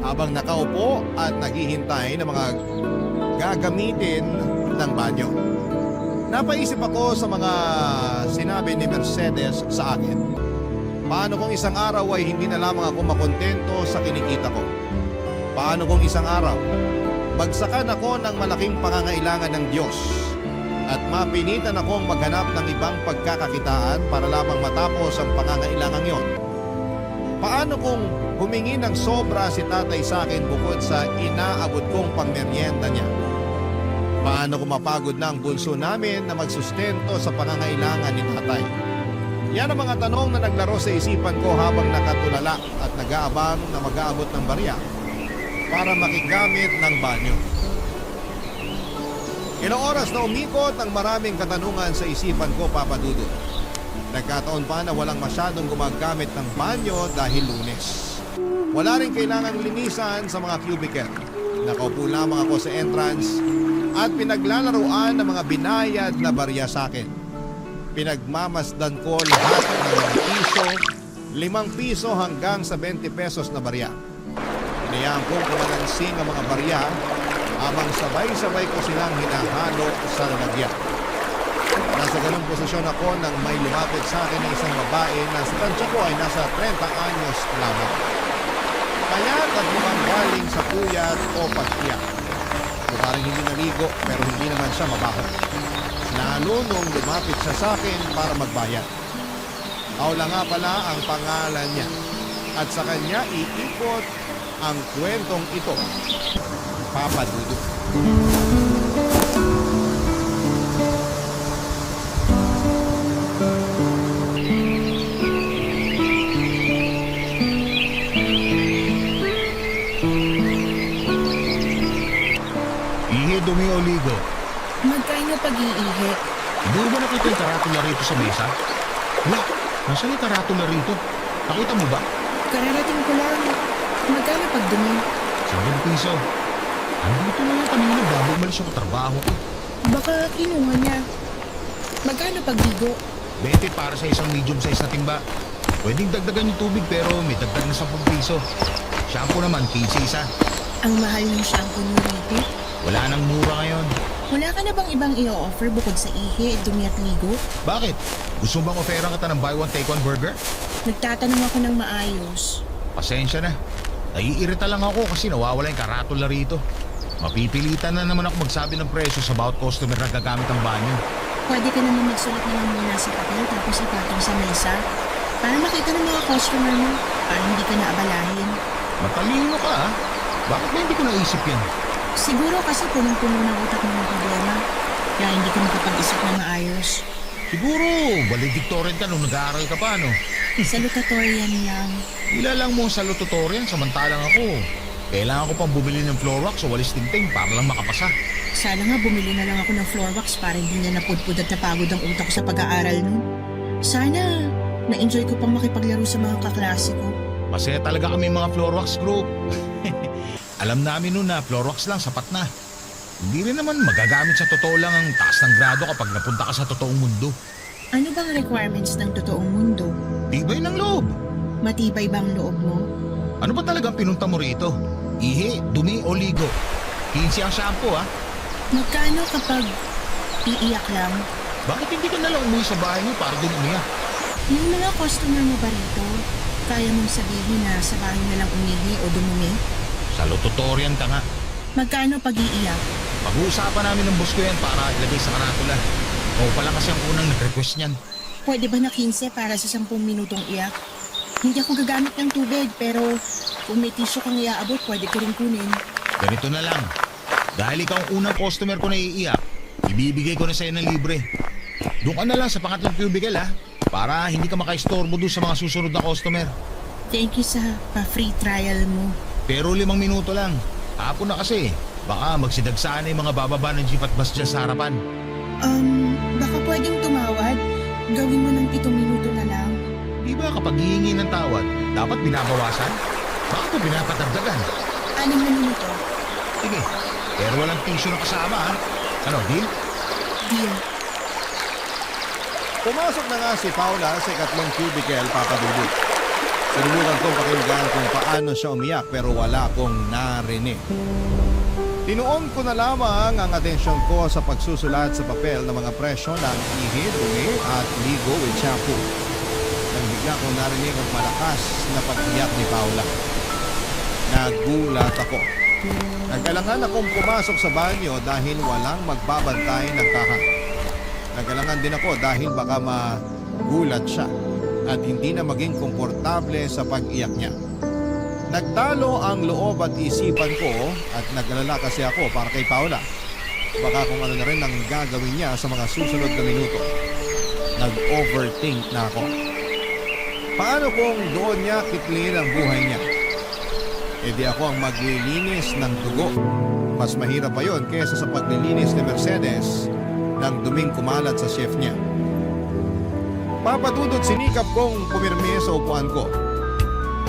habang nakaupo at naghihintay ng mga gagamitin ng banyo. Napaisip ako sa mga sinabi ni Mercedes sa akin. Paano kung isang araw ay hindi na lamang ako makontento sa kinikita ko? Paano kung isang araw bagsakan ako ng malaking pangangailangan ng Diyos at mapinitan akong maghanap ng ibang pagkakakitaan para lamang matapos ang pangangailangang yon? Paano kung humingi ng sobra si tatay sa akin bukod sa inaabot kong pangmeryenda niya? Paano kung mapagod na ang bunso namin na magsustento sa pangangailangan ni tatay? Yan ang mga tanong na naglaro sa isipan ko habang nakatulala at nag-aabang na mag-aabot ng barya para makigamit ng banyo. Ilang oras na umikot ang maraming katanungan sa isipan ko, Papa Dudut. Nagkataon pa na walang masyadong gumagamit ng banyo dahil Lunes. Wala rin kailangang linisan sa mga cubicle. Nakaupo lamang ako sa entrance at pinaglalaruan ng mga binayad na barya sa akin. Pinagmamasdan ko lahat ng mga piso, 5 piso hanggang sa 20 pesos na barya. Inayaan kong kumalansing ang mga barya habang sabay-sabay ko silang hinahalo sa lalagyan. Nasa ganung posisyon ako nang may lumapit sa akin ng isang babae na sa tansya ko ay nasa 30 anyos lamang. Payat at mukhang galing sa puyat o pagtiyak. Parang hindi naligo pero hindi naman siya mabaho. Lalo nung lumapit siya sa akin para magbayad. Paula nga pala ang pangalan niya at sa kanya iikot ang kwentong ito, Papa Dudut. Ihi, dumi o ligo. Magkano pag-iihi? Hindi mo ba nakita yung karatula rito sa mesa? Wala, nasaan yung karatula rito? Nakita mo ba? Kararating ko lang. Magkano pag dumi? 10 piso. Andito na lang kanina bago umalis ako trabaho ko. Baka kinuha niya. Magkano pag ligo? 20 para sa isang medium size na timba. Pwedeng dagdagan yung tubig pero may dagdag na 10 piso. Shampoo naman, 15 isa. Ang mahal ng shampoo niyo rito. Wala nang mura ngayon. Wala ka na bang ibang i-offer bukod sa ihi, dumi at ligo? Bakit? Gusto mo bang offeran kita ng buy one take one burger? Nagtatanong ako ng maayos. Pasensya na. Naiirita lang ako kasi nawawala yung karatula rito. Mapipilitan na naman ako magsabi ng presyo sa bawat customer na gagamit ng banyo. Pwede ka naman magsulat na lang muna sa papel tapos ipatong sa mesa. Para makita ng mga customer mo. Para hindi ka naabalahin. Matalino ka ha? Bakit ba hindi ko naisip yan? Siguro kasi punong-puno ng utak mo ng problema. Kaya hindi ka makapag-isip na maayos. Siguro, valedictorian ka nung nag-aaral ka pa, no? Salutatorian lang. Ilalang mo sa salutatorian samantalang ako. Kailangan ko pang bumili ng floor wax o walis tingting para lang makapasa. Sana nga bumili na lang ako ng floor wax para hindi na napudpud at napagod ang utak ko sa pag-aaral nun. Sana na-enjoy ko pang makipaglaro sa mga kaklase ko. Masaya talaga kami mga floor wax group. Alam namin nun na floor wax lang sapat na. Hindi rin naman magagamit sa totoo lang ang taas ng grado kapag napunta ka sa totoong mundo. Ano bang requirements ng totoong mundo? Tibay ng loob. Matibay ba ang loob mo? Ano ba talagang pinunta mo rito? Ihi, dumi o ligo? 15 ang shampoo ha. Magkano kapag iiyak lang? Bakit hindi ka nalang umuwi sa bahay mo para doon umiyak? Yung mga customer mo ba rito, kaya mong sabihin na sa bahay na lang umihi o dumumi? Sa lototorian ka nga. Magkano pag iiyak? Pag-uusapan namin ng boss ko yan para ilagay sa karatula. O pala kasi ang unang nag-request niyan. Pwede ba na 15 para sa 10 minutong iyak? Hindi ako gagamit ng tubig, pero kung may tissue kang iaabot, pwede ko rin kunin. Ganito na lang. Dahil ikaw ang unang customer ko na iiyak, ibibigay ko na sa'yo ng libre. Doon ka na lang sa pangatlong cubicle ha, para hindi ka makaistorbo doon sa mga susunod na customer. Thank you sa pa-free trial mo. Pero 5 minuto lang. Hapon na kasi. Baka magsidagsaan na yung mga bababa ng jeep at bus dyan sa harapan. Baka pwedeng tumawad? Gawin mo ng 7 minuto na lang. Di ba kapag hihingi ng tawad, dapat binabawasan? Bakit ko pinapatagdagan? 6 na minuto. Sige, pero walang tissue na kasama ha. Ano, deal? Deal. Pumasok na nga si Paula sa ikatlong cubicle, Papa Dudut. Sinubukan kong pakinggan kung paano siya umiyak pero wala akong narinig. Tinuon ko na lamang ang atensyon ko sa pagsusulat sa papel ng mga presyo ng ihi, dumi at ligo with shampoo. Nang bigla kong narinig ang malakas na pag-iyak ni Paula. Nagulat ako. Nagkalangan akong pumasok sa banyo dahil walang magbabantay ng kahan. Nagkalangan din ako dahil baka magulat siya at hindi na maging komportable sa pag-iyak niya. Nagtalo ang loob at isipan ko at nag-alala kasi ako para kay Paula. Baka kung ano na rin ang gagawin niya sa mga susunod na minuto. Nag-overthink na ako. Paano kung doon niya kitlin ang buhay niya? E di ako ang maglilinis ng dugo. Mas mahirap pa yon kesa sa paglilinis ni Mercedes ng duming kumalat sa chef niya. Papadudot sinikap kong pumirmi sa upuan ko.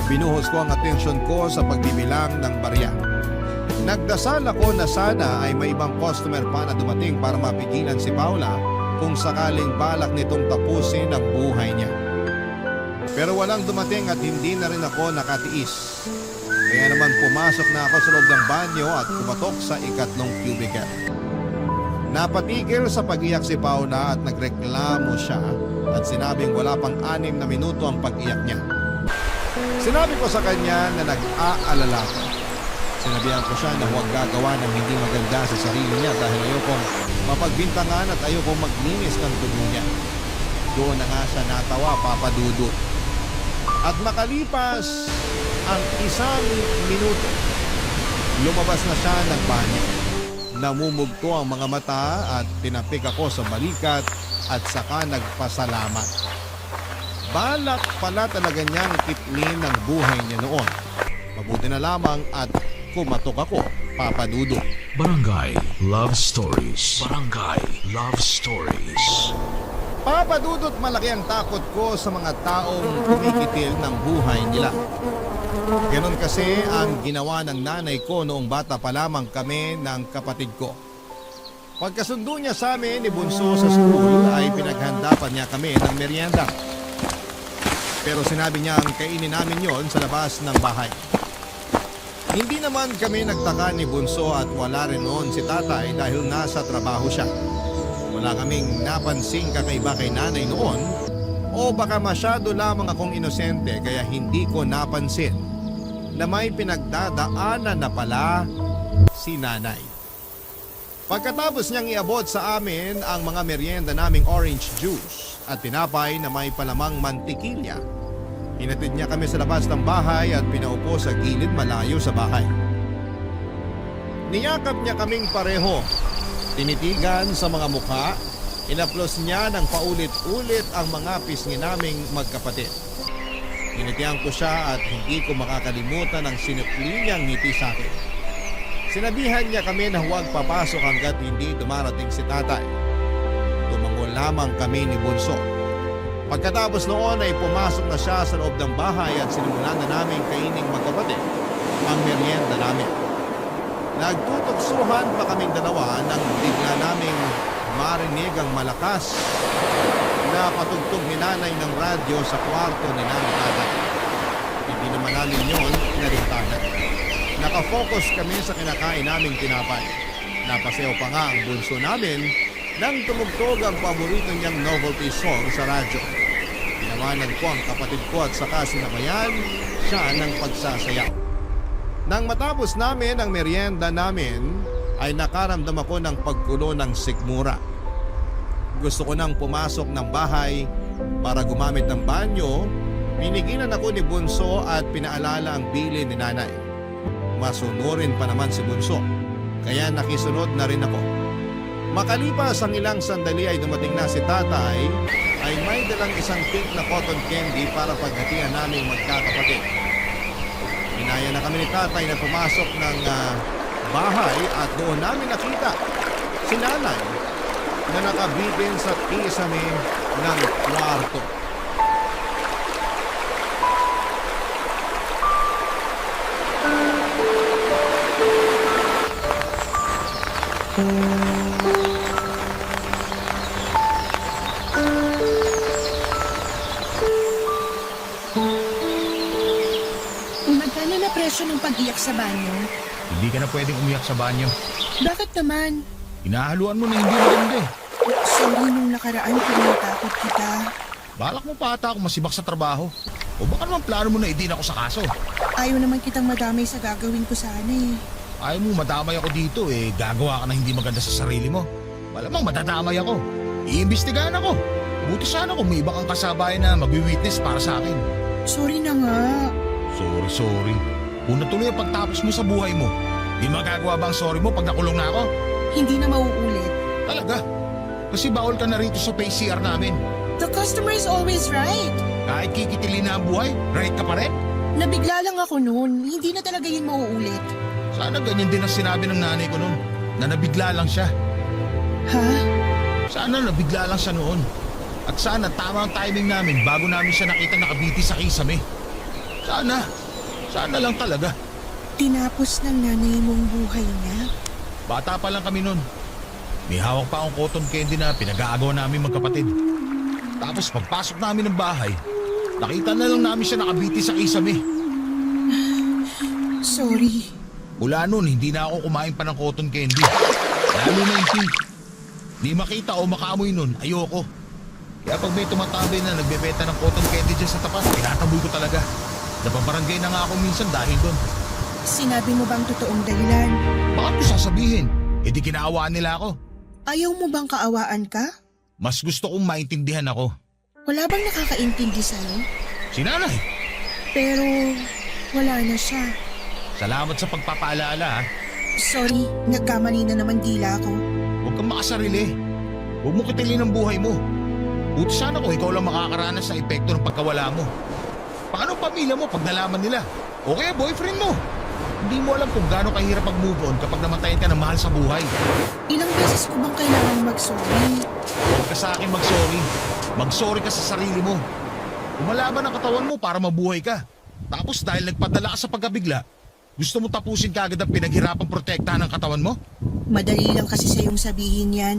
Binuhos ko ang atensyon ko sa pagbibilang ng barya. Nagdasal ako na sana ay may ibang customer pa na dumating para mapigilan si Paula kung sakaling balak nitong tapusin ang buhay niya. Pero walang dumating at hindi na rin ako nakatiis. Kaya naman pumasok na ako sa loob ng banyo at kumatok sa ikatlong cubicle. Napatigil sa pag-iyak si Paula at nagreklamo siya at sinabing wala pang 6 na minuto ang pag-iyak niya. Sinabi ko sa kanya na nag-aalala ko. Sinabihan ko siya na huwag gagawa ng hindi maganda sa sarili niya dahil ayokong mapagbintangan at ayokong maglinis ng dugo niya. Doon na nga siya natawa, Papa Dudut. At makalipas ang 1 minuto, lumabas na siya ng banyo. Namumugto ang mga mata at tinapik ako sa balikat at saka nagpasalamat. Balak pala talaga niyang kitlin ang buhay niya noon. Mabuti na lamang at kumatok ako, Papa Dudut. Barangay Love Stories. Barangay Love Stories. Papa Dudut, malaki ang takot ko sa mga taong kumikitil ng buhay nila. Ganon kasi ang ginawa ng nanay ko noong bata pa lamang kami ng kapatid ko. Pagkasundo niya sa amin ni Bunso sa school ay pinaghanda pa niya kami ng merienda. Pero sinabi niya ang kainin namin yon sa labas ng bahay. Hindi naman kami nagtaka ni Bunso at wala rin noon si tatay dahil nasa trabaho siya. Wala kaming napansing kakaiba kay nanay noon o baka masyado lamang akong inosente kaya hindi ko napansin na may pinagdadaanan na pala si nanay. Pagkatapos niyang iabot sa amin ang mga merienda naming orange juice at tinapay na may palamang mantikilya, hinatid niya kami sa labas ng bahay at pinaupo sa gilid malayo sa bahay. Niyakap niya kaming pareho. Tinitigan sa mga mukha, inaplos niya ng paulit-ulit ang mga pisngi naming magkapatid. Initihan ko siya at hindi ko makakalimutan ang sinukli niyang ngiti sa akin. Sinabihan niya kami na huwag papasok hanggat hindi dumarating si tatay. Tumango lamang kami ni Bunso. Pagkatapos noon ay pumasok na siya sa loob ng bahay at sinimulan na namin kaining magkapatid ang merienda namin. Nagtutuksuhan pa kaming dalawa nang bigla naming marinig ang malakas na patugtog ni nanay ng radyo sa kwarto ni nanay tatay. Hindi naman namin yun inarintahan. Nakafocus kami sa kinakain naming tinapay. Napasayaw pa nga ang bunso namin nang tumugtog ang paborito niyang novelty song sa radyo. Tinawanan ko ang kapatid ko at saka sinabayan siya ng pagsasayaw. Nang matapos namin ang merienda namin, ay nakaramdam ako ng paggulo ng sikmura. Gusto ko nang pumasok ng bahay para gumamit ng banyo. Pinigilan ako ni Bunso at pinaalala ang bilin ni nanay. Masunurin pa naman si Bunso, kaya nakisunod na rin ako. Makalipas ang ilang sandali ay dumating na si tatay, ay may dalang isang pink na cotton candy para paghatian naming magkakapatid. Inaya na kami ni tatay na pumasok ng bahay at doon namin nakita si nanay na nakabitin sa kisame ng kwarto. Magkano na presyo ng pag-iyak sa banyo? Hindi ka na pwedeng umiyak sa banyo. Bakit naman? Hinahaluan mo na hindi maganda eh. Sorry nung nakaraan pinatakot kita. Balak mo pa ata ako masibak sa trabaho. O baka naman plano mo na idin ako sa kaso. Ayaw naman kitang madamay sa gagawin ko sana eh. Ayaw mo madamay ako dito eh, gagawa ka na hindi maganda sa sarili mo. Malamang madadamay ako. Iimbestigahan ako. Buti sana kung may iba kang kasabayan na magwi-witness para sa akin. Sorry na nga. Sorry. Kung natuloy ang pagtapos mo sa buhay mo, di magagawa ba ang sorry mo pag nakulong na ako? Hindi na mauulit. Talaga? Kasi bawal ka na rito sa PCR namin. The customer is always right. Kahit kikitilin na ang buhay, right ka pa rin? Nabigla lang ako noon. Hindi na talaga yun mauulit. Sana ganyan din ang sinabi ng nanay ko noon, na nabigla lang siya. Ha? Sana nabigla lang siya noon. At sana tama ang timing namin bago namin siya nakita nakabiti sa kisame. Sana lang talaga. Tinapos ng nanay mong buhay niya? Bata pa lang kami noon. May hawak pa akong cotton candy na pinag-aagawa namin magkapatid. Tapos pagpasok namin ng bahay, nakita na lang namin siya nakabiti sa kisame. Sorry. Mula noon, hindi na ako kumain pa ng cotton candy. Lalo na yung pink. Di makita o makaamoy noon, ayoko. Kaya pag may tumatabi na nagbebenta ng cotton candy dyan sa tapat, pinataboy ko talaga. Napabarangay na nga ako minsan dahil doon. Sinabi mo bang totoong dahilan? Bakit ko sasabihin? E di kinaawaan nila ako. Ayaw mo bang kaawaan ka? Mas gusto kong maintindihan ako. Wala bang nakakaintindi sa'yo? Si nanay. Pero wala na siya. Salamat sa pagpapaalala ha. Sorry, nagkamali na naman dila ko. Huwag kang makasarili. Huwag mo kitilin ang buhay mo. Buti sana kung ikaw lang makakaranas sa epekto ng pagkawala mo. Paano ang pamilya mo pag nalaman nila? O kaya boyfriend mo? Hindi mo alam kung gaano kahirap mag-move on kapag namatayan ka ng mahal sa buhay. Ilang beses ko bang kailangan mag-sorry? Huwag ka sa akin mag-sorry. Mag-sorry ka sa sarili mo. Umalaban ang katawan mo para mabuhay ka. Tapos dahil nagpadala ka sa pagkabigla, gusto mo tapusin kaagad ang pinaghirapang protektahan ng katawan mo? Madali lang kasi sa'yong sabihin yan.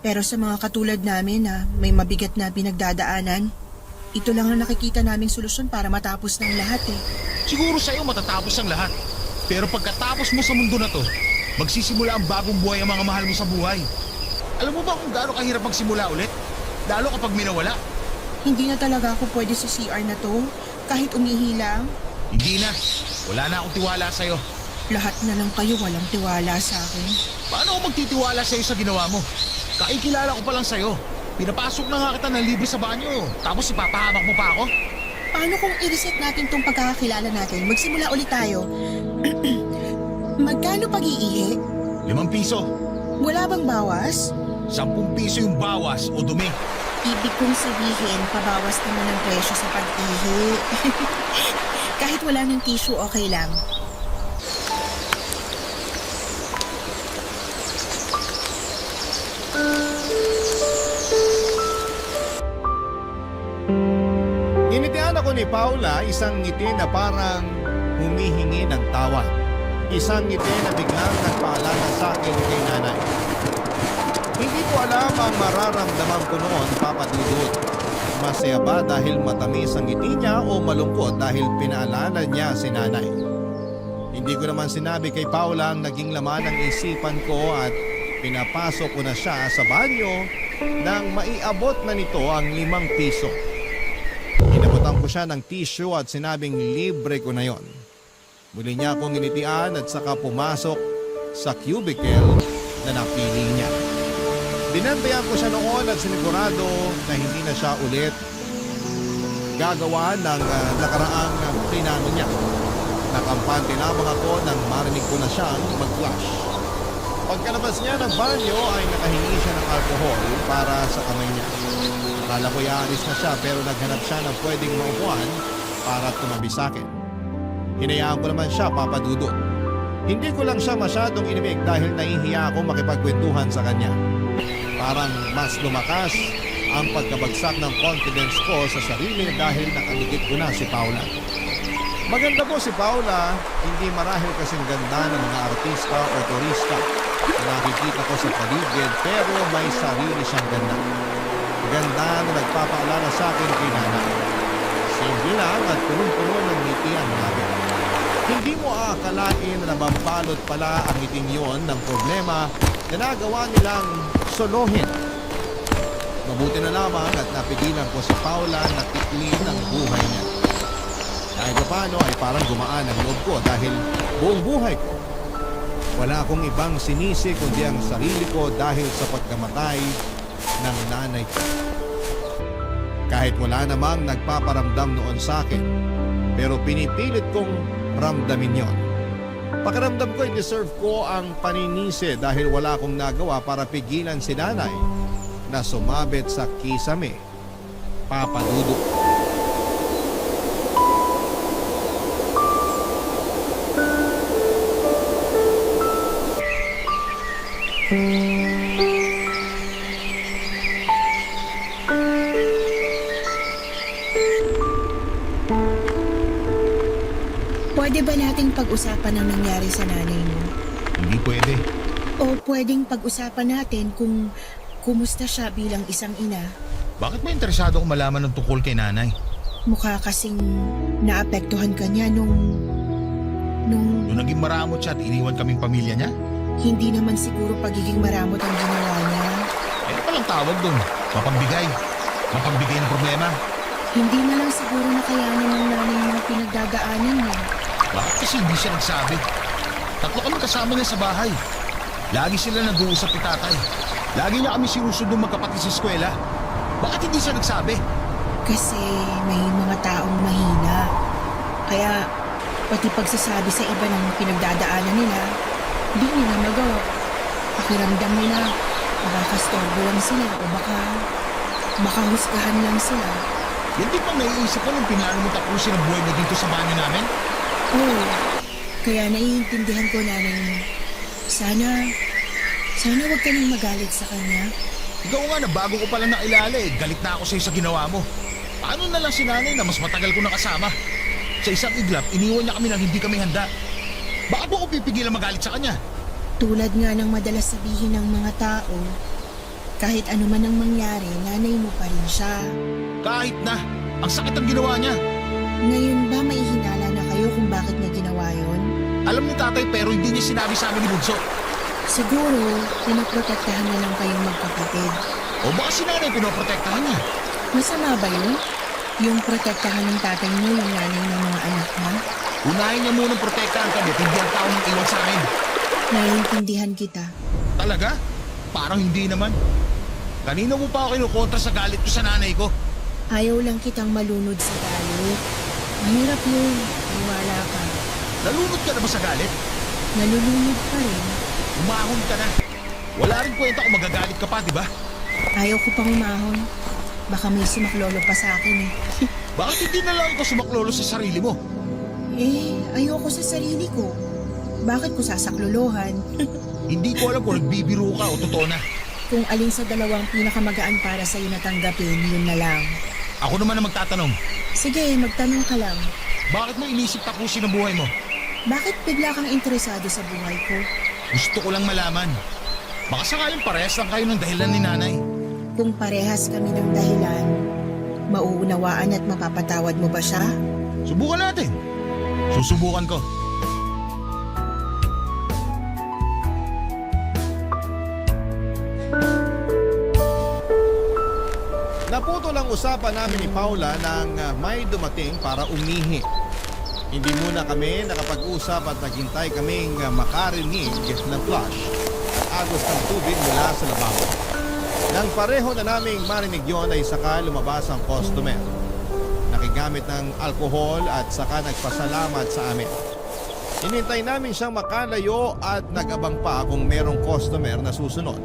Pero sa mga katulad namin na may mabigat na pinagdadaanan, ito lang ang nakikita naming solusyon para matapos ng lahat eh. Siguro sa'yo matatapos ang lahat. Pero pagkatapos mo sa mundo na to, magsisimula ang bagong buhay ang mga mahal mo sa buhay. Alam mo ba kung gaano kahirap magsimula ulit? Lalo kapag minawala. Hindi na talaga ako pwede sa CR na to, kahit umihi lang. Hindi na. Wala na akong tiwala sa'yo. Lahat na lang kayo walang tiwala sa akin. Paano ako magtitiwala sa'yo sa ginawa mo? Kaikilala ko pa lang sa'yo. Pinapasok na nga kita ng libre sa banyo. Tapos ipapahamak mo pa ako? Paano kung i-reset natin tong pagkakakilala natin? Magsimula ulit tayo. Magkano pag-iihi? 5 piso. Wala bang bawas? 10 piso yung bawas o dumi. Ibig kong sabihin, pabawas naman ang presyo sa pag-ihi. Kahit wala ng tissue, okay lang. Ginitian ako ni Paula isang ngiti na parang humihingi ng tawad. Isang ngiti na biglang nagpaalala sa akin kay nanay. Hindi ko alam ang mararamdaman ko noon, Papa Dudut. Masaya ba dahil matamis ang ngiti niya o malungkot dahil pinaalala niya si nanay? Hindi ko naman sinabi kay Paula ang naging laman ng isipan ko at pinapasok ko na siya sa banyo nang maiabot na nito ang 5 piso. Inabutan ko siya ng tissue at sinabing libre ko na yon. Muli niya akong initian at saka pumasok sa cubicle na napili niya. Binantayan ko siya noon at sinigurado na hindi na siya ulit gagawa ng nakaraang plinano niya. Nakampante lamang ako nang marinig ko na siyang mag-flush. Pagkalabas niya ng banyo ay nakahingi siya ng alcohol para sa kamay niya. Akala ko yaalis na siya pero naghanap siya ng pwedeng maupuan para tumabi sa akin. Hinayaan ko naman siya, Papa Dudut. Hindi ko lang siya masyadong inimik dahil nahihiya ako makipagkwentuhan sa kanya. Parang mas lumakas ang pagkabagsak ng confidence ko sa sarili dahil nakadikit ko na si Paula. Maganda po si Paula, hindi marahil kasing ganda ng mga artista o turista na nakikita ko sa paligid pero may sarili siyang ganda. Ganda na nagpapaalala sa akin kay nanay. Simple lang at punong-puno ng ngiti ang namin. Hindi mo aakalain na nababalot pala ang ngiting yon ng problema na nagawa nilang solohin. Mabuti na lamang at napigilan ko si Paula na tiklin ang buhay niya. Kahit paano ay parang gumaan ang loob ko dahil buong buhay ko wala akong ibang sinisi kundi ang sarili ko dahil sa pagkamatay ng nanay ko. Kahit wala namang nagpaparamdam noon sa akin, pero pinipilit kong ramdamin yon. Pakiramdam ko ay deserve ko ang paninisi dahil wala akong nagawa para pigilan si nanay na sumabit sa kisame, Papa Dudut. Pwede ba nating pag-usapan ang nangyari sa nanay mo? Hindi pwede. O pwedeng pag-usapan natin kung kumusta siya bilang isang ina? Bakit mo interesado akong malaman ng tungkol kay nanay? Mukha kasing naapektuhan ka niya nung Nung naging maramot siya at iniwan kaming pamilya niya? hindi naman siguro pagiging maramot ang ginawa niya. Ano palang tawag doon? Mapagbigay. Mapagbigay ng problema. Hindi na lang siguro nakayanan ng nanay mo ang pinagdadaanan niya. Bakit kasi hindi siya nagsabi? 3 kami kasama niya sa bahay. Lagi sila nag-uusap ni tatay. Lagi niya kami sinusunod magkapatid sa eskwela. Bakit hindi siya nagsabi? Kasi may mga taong mahina. Kaya pati pagsasabi sa iba ng pinagdadaanan nila, di nila magawa. Pakiramdam nila, makakastorbo lang sila o baka makahusgahan lang sila. Yan din bang naiisip ko nung pinlano mo tapusin ang buhay mo dito sa banyo namin? Oo, kaya naiintindihan ko nanay mo. Sana wag ka nang magalit sa kanya. Ikaw nga na bago ko pala nakilala galit na ako sa'yo sa ginawa mo. Paano na lang si nanay na mas matagal ko nakasama? Sa isang iglap, iniwan niya kami nang hindi kami handa. Bakit mo ko pipigilan magalit sa kanya? Tulad nga ng madalas sabihin ng mga tao, kahit ano man ang mangyari, nanay mo pa rin siya. Kahit na, ang sakit ang ginawa niya. Ngayon ba may hinala na kayo kung bakit niya ginawa yon? Alam ni tatay pero hindi niya sinabi sa amin ni Bunso. Siguro, pinaprotektahan niya lang kayong magkapatid. O baka si nanay pinoprotektahan niya. Masama ba yun? Yung protektahan ng tatay mo yung nanay ng mga anak mo? Unahin niya munang protektahan kami at hindi ang tao ng iwan sa amin. Naiintindihan kita. Talaga? Parang hindi naman. Kanina mo pa ako kinukontra sa galit ko sa nanay ko. Ayaw lang kitang malunod sa galit. Mahirap yun. Maniwala ka. Nalunod ka na ba sa galit? Nalulunod pa rin. Umahon ka na. Wala rin kwenta kung magagalit ka pa, di ba? Ayaw ko pang umahon. Baka may sumaklolo pa sa akin eh. Bakit hindi na lang ikaw sumaklolo sa sarili mo? Ayoko sa sarili ko. Bakit ko sasaklolohan? Hindi ko alam kung nagbibiro ka o totoo na. Kung alin sa dalawang pinakamagaan para sa'yo na tanggapin, yun na lang. Ako naman ang magtatanong. Sige, magtanong ka lang. Bakit mo inisip tapusin ang buhay mo? Bakit bigla kang interesado sa buhay ko? Gusto ko lang malaman. Baka sakaling parehas lang kayo ng dahilan ni nanay. Kung parehas kami ng dahilan, mauunawaan at mapapatawad mo ba siya? Subukan natin. Susubukan ko. Naputol ang usapan namin ni Paula nang may dumating para umihi. Hindi muna kami nakapag-usap at naghintay kaming makarinig ng flush at agos ng tubig mula sa lababo. Nang pareho na naming marinig yon ay saka lumabas ang customer. Nakigamit ng alkohol at saka nagpasalamat sa amin. Hinintay namin siyang makalayo at nag-abang pa kung merong customer na susunod.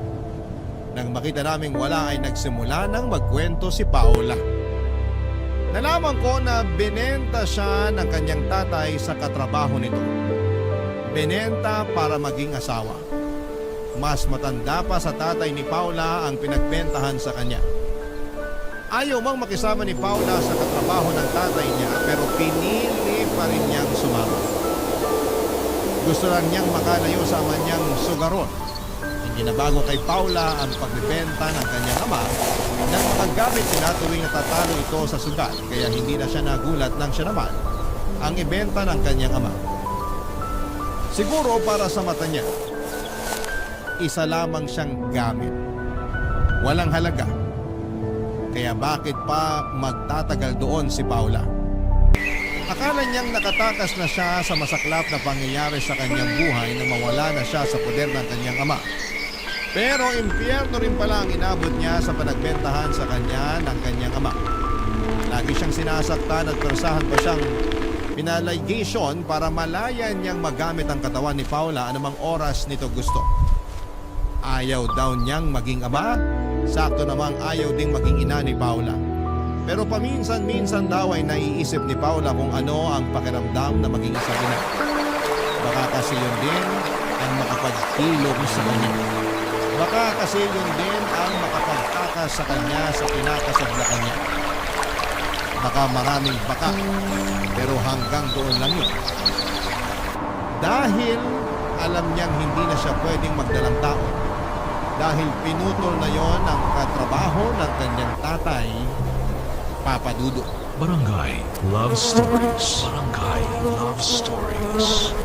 Nang makita naming wala ay nagsimula ng magkwento si Paula. Nalaman ko na binenta siya ng kanyang tatay sa katrabaho nito. Binenta para maging asawa. Mas matanda pa sa tatay ni Paula ang pinagbentahan sa kanya. Ayaw mang makisama ni Paula sa katrabaho ng tatay niya pero pinili pa rin niyang sumama. Gusto lang niyang makalayo sa ama niyang sugaron. Hindi na bago kay Paula ang pagbibenta ng kanyang ama nang makagamit nila tuwing natatalo ito sa sugal kaya hindi na siya nagulat nang siya naman ang ibenta ng kanyang ama. Siguro para sa mata niya, isa lamang siyang gamit. Walang halaga. Kaya bakit pa magtatagal doon si Paula? Akala niyang nakatakas na siya sa masaklap na pangyayari sa kanyang buhay na mawala na siya sa poder ng kanyang ama. Pero impyerno rin pala ang inabot niya sa panagbentahan sa kanya ng kanyang ama. Lagi siyang sinasaktan at persahan pa siyang pinaligation para malaya niyang magamit ang katawan ni Paula anumang oras nito gusto. Ayaw daw niyang maging ama, sakto namang ayaw ding maging ina ni Paula. Pero paminsan-minsan daw ay naiisip ni Paula kung ano ang pakiramdam na maging isang ina. Baka kasi yun din ang makapagkilom sa kanya. Baka kasi yun din ang makapagtakas sa kanya sa pinakasablakan niya. Baka maraming baka, pero hanggang doon lang yun. Dahil alam niyang hindi na siya pwedeng magdalang tao. Dahil pinutol na yon ang katrabaho ng kanyang tatay, Papa Dudut. Barangay Love Stories. Barangay Love Stories.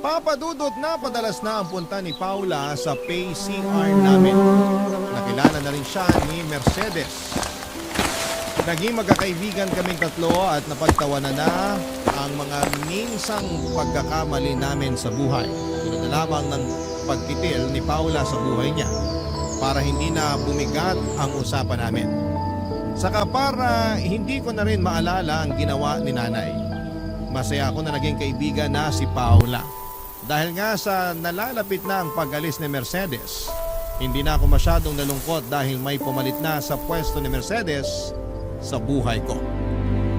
Papa Dudut na padalas na ang punta ni Paula sa PCR namin. Nakilala na rin siya ni Mercedes. Naging magkakaibigan kaming tatlo at napagtawanan na ang mga minsang pagkakamali namin sa buhay. Tulad na lamang ng pagkitil ni Paula sa buhay niya para hindi na bumigat ang usapan namin. Saka para hindi ko na rin maalala ang ginawa ni nanay. Masaya ako na naging kaibigan na si Paula. Dahil nga sa nalalapit na ang pag-alis ni Mercedes, hindi na ako masyadong nalungkot dahil may pumalit na sa pwesto ni Mercedes sa buhay ko.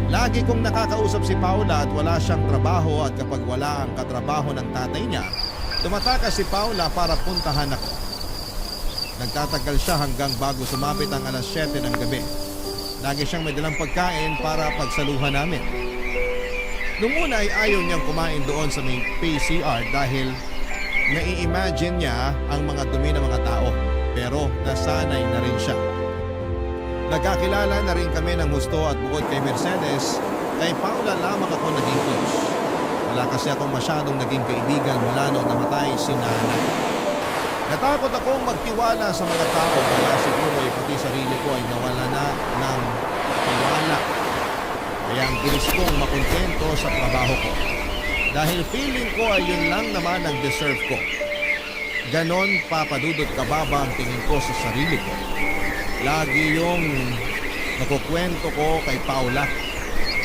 Lagi kong nakakausap si Paula at wala siyang trabaho at kapag wala ang katrabaho ng tatay niya, tumatakas si Paula para puntahan ako. Nagtatagal siya hanggang bago sumapit ang alas 7 ng gabi. Lagi siyang may dalang pagkain para pagsaluhan namin. Noong una ay ayaw niyang kumain doon sa may PCR dahil nai-imagine niya ang mga dumi ng mga tao. Pero nasanay na rin siya. Nagkakilala na rin kami ng gusto at bukod kay Mercedes, kay Paula lamang ako naging close. Wala kasi akong masyadong naging kaibigan mula noong namatay si nanay. Natakot akong magtiwala sa mga tao kaya siguro ay pati sarili ko ay nawala na ng tiwala. Kaya ang bilis kong makontento sa trabaho ko. Dahil feeling ko ay yun lang naman ang deserve ko. Ganon papadudot kababa ang tingin ko sa sarili ko. Lagi yung nakukwento ko kay Paula.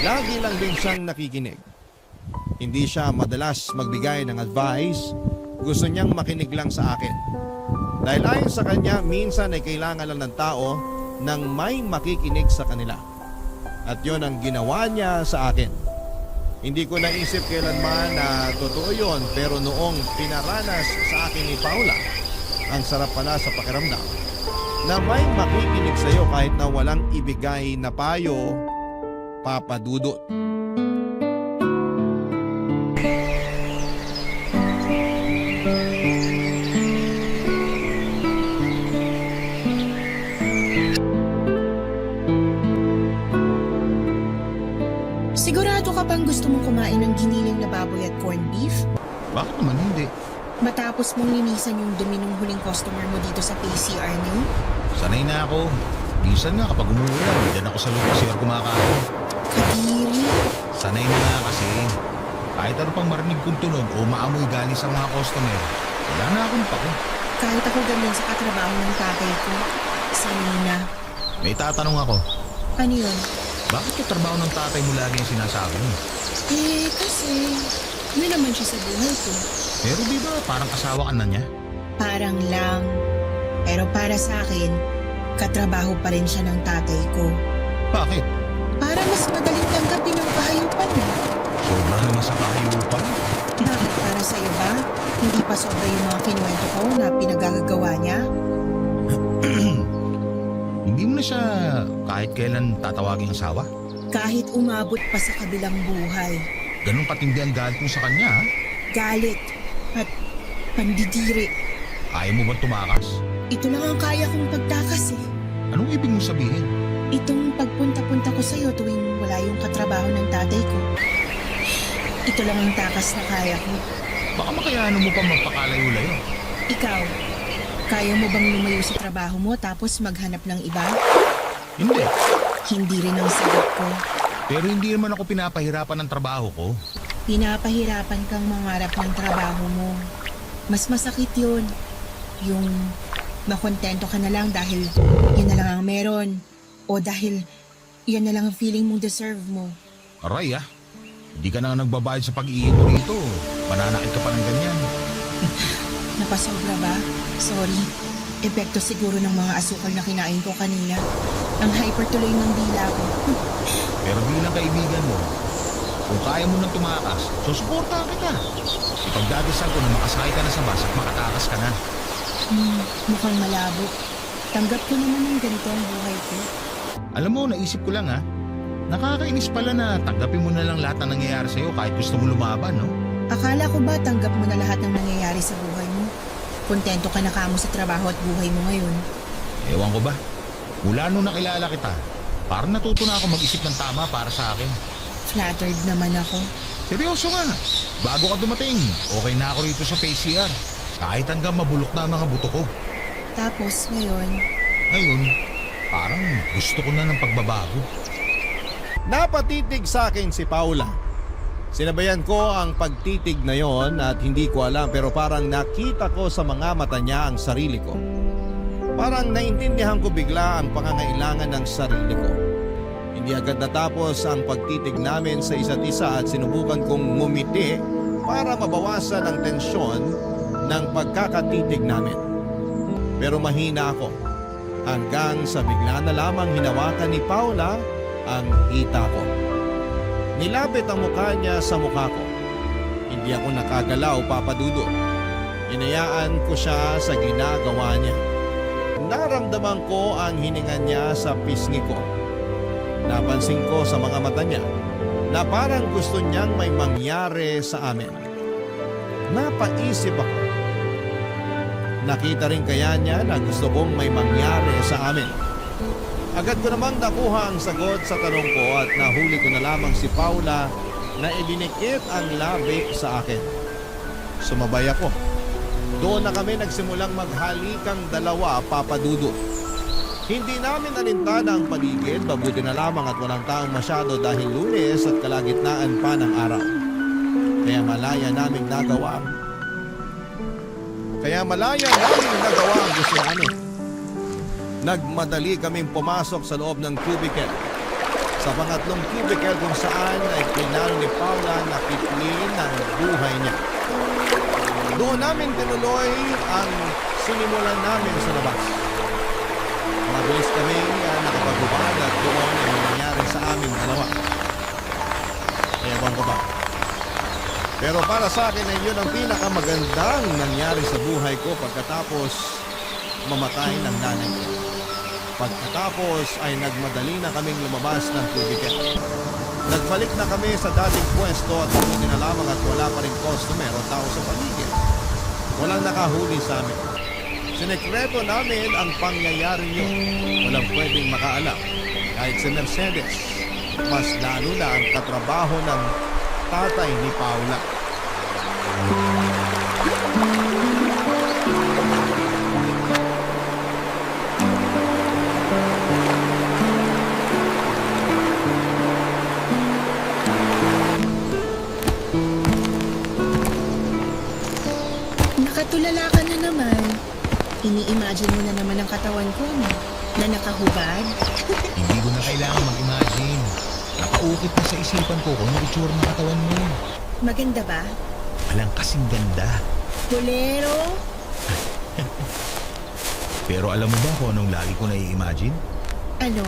Lagi lang din siyang nakikinig. Hindi siya madalas magbigay ng advice. Gusto niyang makinig lang sa akin. Dahil ayon sa kanya, minsan ay kailangan lang ng tao ng may makikinig sa kanila. At yon ang ginawa niya sa akin. Hindi ko naisip kailanman na totoo yon, pero noong pinaranas sa akin ni Paula, ang sarap pala sa pakiramdam na may makikinig sa iyo kahit na walang ibigay na payo, Papa Dudut. Sigurado ka bang gusto mong kumain ng giniling na baboy at corned beef? Bakit naman hindi? Matapos mong linisan yung dumi ng huling customer mo dito sa PCR niyo? Sanay na ako. Minsan nga kapag umuulan, dyan ako sa loob kasi kumakain. Kadiri. Sanay na nga kasi. Kahit ano pang marinig kong tunog o maamoy galing sa mga customer, wala na akong pako. Kahit ako ganyan sa katrabaho ng tatay ko. Sanay na. May tatanong ako, Ano yun? bakit yung trabaho ng tatay mo lagi yung sinasabi mo? Kasi yun naman siya sa buhay ko. Pero di ba parang asawa ka na niya? Parang lang. Pero para sa akin, katrabaho pa rin siya ng tatay ko. Bakit? Para mas madaling tanggapin ang kahayupan niya. Sobra naman sa kahayupan. Bakit para sa'yo ba? Hindi pa sobra yung mga kinuwento ko na pinagagagawa niya? Hindi mo na siya kahit kailan tatawaging asawa? Kahit umabot pa sa kabilang buhay. Ganun katindi ang galit mo sa kanya, ha? Galit at pandidiri. Ayaw mo ba tumakas? Ito lang ang kaya kong pagtakas eh. Anong ibig mong sabihin? Itong pagpunta-punta ko sa'yo tuwing wala yung katrabaho ng tatay ko. Ito lang ang takas na kaya ko. Baka makayanan mo pa magpakalayo-layo. Ikaw, kaya mo bang lumayo sa trabaho mo tapos maghanap ng iba? Hindi. Hindi rin ang sagot ko. Pero hindi naman ako pinapahirapan ng trabaho ko. Pinapahirapan kang mangarap ng trabaho mo. Mas masakit yun. Yung makontento ka na lang dahil yun na lang ang meron. O dahil yan na lang ang feeling mong deserve mo. Aray, ah. Hindi ka na nagbabayad sa pag-iinto rito. Mananakit ka pa ng ganyan. Napasobra ba? Sorry. Epekto siguro ng mga asukal na kinain ko kanina. Ang hyper tuloy ng dila ko. Pero bilang kaibigan mo, kung kaya mo nang tumakas, susuportahan kita. Ipagdadasal ko na makasakay ka na sa bus at makatakas ka na. Mukhang malabo. Tanggap ko naman ng ganito ang buhay ko. Alam mo, naisip ko lang ha. Nakakainis pala na tanggapin mo na lang lahat ng nangyayari sa'yo kahit gusto mo lumaban, no? Akala ko ba tanggap mo na lahat ng nangyayari sa buhay mo? Kontento ka na kamo sa trabaho at buhay mo ngayon. Ewan ko ba? Mula nung nakilala kita, parang natuto na ako mag-isip ng tama para sa akin. Flattered naman ako. Seryoso nga. Bago ka dumating, okay na ako rito sa PCR. Kahit hanggang mabulok na ang mga buto ko. Tapos ngayon, Ngayon, parang gusto ko na ng pagbabago. Napatitig sa akin si Paula. Sinabayan ko ang pagtitig na yon at hindi ko alam pero parang nakita ko sa mga mata niya ang sarili ko. Parang naintindihan ko bigla ang pangangailangan ng sarili ko. Hindi agad natapos ang pagtitig namin sa isa't isa at sinubukan kong ngumiti para mabawasan ang tensyon ng pagkakatitig namin. Pero mahina ako hanggang sa bigla na lamang hinawakan ni Paula ang hita ko. Nilapit ang mukha niya sa mukha ko. Hindi ako nakagalaw, Papa Dudut. Inayaan ko siya sa ginagawa niya. Naramdaman ko ang hininga niya sa pisngi ko. Napansin ko sa mga mata niya na parang gusto niyang may mangyari sa amin. Napaisip ako. Nakita rin kaya niya na gusto kong may mangyari sa amin. Agad ko namang nakuha ang sagot sa tanong ko at nahuli ko na lamang si Paula na idinikit ang labi sa akin. Sumabay ako. Doon na kami nagsimulang maghalikang dalawa, Papa Dudut. Hindi namin alintana ang paligid, mabuti na lamang at walang taong masyado dahil Lunes at kalagitnaan pa ng araw. Kaya malaya naming nagawa ang gusto namin. Nagmadali kaming pumasok sa loob ng cubicle. Sa pangatlong cubicle kung saan ay pinano ni Paula na kitlin ang buhay niya. Doon namin tinuloy ang sinimulan namin sa labas. Mabilis kami nakapagubad at doon ay nangyari sa aming dalawa. Ewan ko ba? Pero para sa akin ay yun ang pinakamagandang nangyari sa buhay ko pagkatapos mamatay ng nanay ko. Pagkatapos ay nagmadali na kaming lumabas ng cubicle. Nagbalik na kami sa dating pwesto at buti na lamang at wala pa rin customer o tao sa paligid. Walang nakahuli sa amin. Sinekreto namin ang pangyayari niyo. Walang pwedeng makaalam. Kahit si Mercedes, mas lalo na ang katrabaho ng tatay ni Paula. Ina-imagine mo na naman ang katawan ko, no? Na nakahubad. Hindi ko na kailangan mag-imagine. Nakaukit na sa isipan ko kung ano itsura ng katawan mo. Maganda ba? Walang kasing ganda. Bolero? Pero alam mo ba kung anong lagi ko na-imagine? Ano?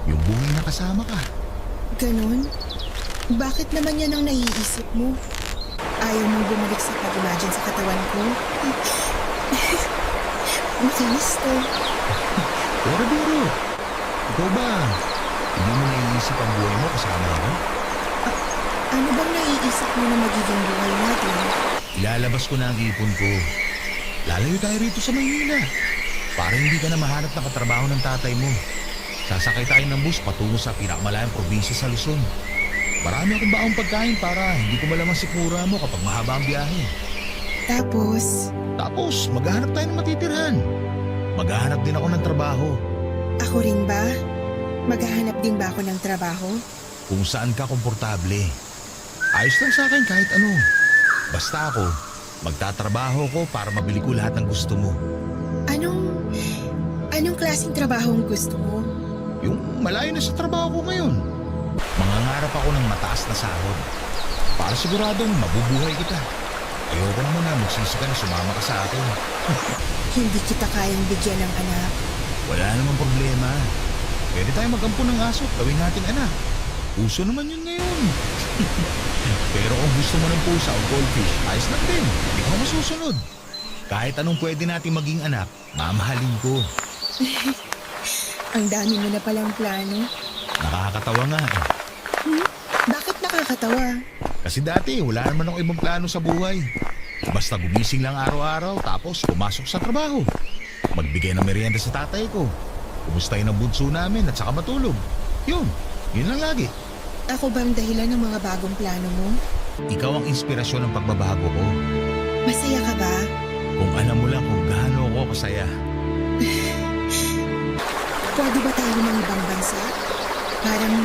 Yung buhay na kasama ka. Ganon? Bakit naman yan ang naiisip mo? Ayaw mong bumalik sa pag-imagine sa katawan ko? Makinis to. Pero biro, ikaw ba? Hindi mo naiisip ang buhay mo kasama ako? Ano bang naiisip mo na magiging buhay natin? Ilalabas ko na ang ipon ko. Lalayo tayo rito sa Maynila. Para hindi ka na mahanap ng katrabaho ng tatay mo. Sasakay tayo ng bus patungo sa pinakamalayang probinsya sa Luzon. Marami akong baong pagkain para hindi ko malamang sikmura mo kapag mahaba ang biyahe. Tapos, maghahanap tayo ng matitirhan. Maghahanap din ako ng trabaho. Ako rin ba? Maghahanap din ba ako ng trabaho? Kung saan ka komportable. Ayos lang sa akin kahit ano. Basta ako, magtatrabaho ko para mabili ko lahat ng gusto mo. Anong klaseng trabaho ang gusto mo? Yung malayo na sa trabaho ko ngayon. Mangangarap ako ng mataas na sahod. Para siguradong mabubuhay kita. Ayoko naman na magsisi ka na sumama ka sa akin. Hindi kita kayang bigyan ng anak. Wala namang problema. Pwede tayo mag-ampun ng aso at gawin natin anak. Puso naman yun ngayon. Pero kung gusto mo ng pusa o goldfish, ayos lang din. Hindi ko masusunod. Kahit anong pwede natin maging anak, mamahalin ko. Ang dami mo na palang plano. Nakakatawa nga eh. Bakit nakakatawa? Kasi dati wala naman akong ibang plano sa buhay. Basta gumising lang araw-araw tapos pumasok sa trabaho. Magbigay ng merienda sa tatay ko. Kumustahin ang bunso namin at saka matulog. Yun lang lagi. Ako ba ang dahilan ng mga bagong plano mo? Ikaw ang inspirasyon ng pagbabago ko. Masaya ka ba? Kung alam mo lang kung gaano ako kasaya. Pwede ba tayo ng ibang bansa? Parang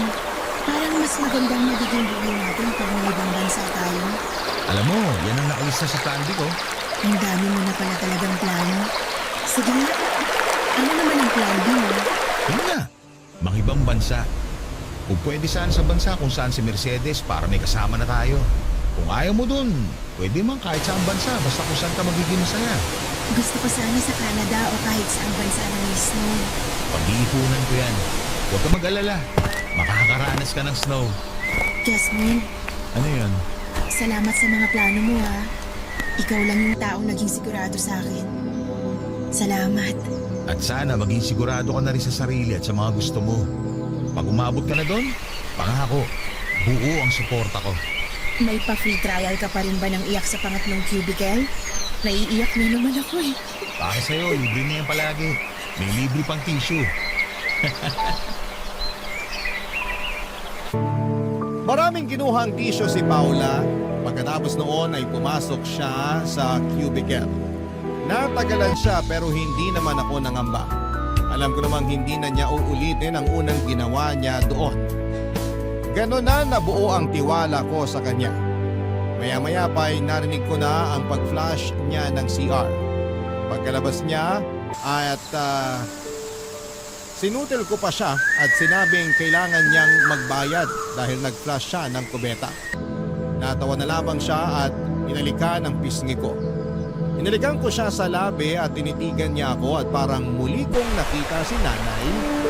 mas magandang magiging buhay natin pag may ibang bansa tayo. Alam mo, yan ang nakalista sa plan B ko. Ang dami mo na pala talagang plano. Sige, ano naman ang plan B mo? Yun nga, ibang bansa. Kung pwede saan sa bansa kung saan si Mercedes para may kasama na tayo. Kung ayaw mo dun, pwede man kahit saan bansa basta kung saan ka magiging masaya. Gusto ko sana sa Canada o kahit saan bansa na may snow. Pag-iipunan ko yan. Huwag ka mag-alala. Makakaranas ka ng snow. Jasmine, Ano yan? salamat sa mga plano mo ha. Ikaw lang yung taong naging sigurado sa akin. Salamat. At sana maging sigurado ka na rin sa sarili at sa mga gusto mo. Pag umabot ka na doon, pangako, buo ang suporta ko. May pa-free trial ka pa rin ba ng iyak sa pangatlong cubicle? Naiiyak na naman ako eh. Para sa'yo, libre na yan palagi. May libre pang tissue. Maraming kinuhang tissue si Paula. Pagkatapos noon ay pumasok siya sa cubicle. Natagalan siya pero hindi naman ako nangamba. Alam ko namang hindi na niya uulitin ang unang ginawa niya doon. Ganon na nabuo ang tiwala ko sa kanya. Maya-maya pa ay narinig ko na ang pag-flash niya ng CR. Pagkalabas niya at sinutil ko pa siya at sinabing kailangan niyang magbayad dahil nag-flash siya ng kubeta. Natawa na lamang siya at inalikan ang pisngi ko. Inalikan ko siya sa labi at tinitigan niya ako at parang muli kong nakita si nanay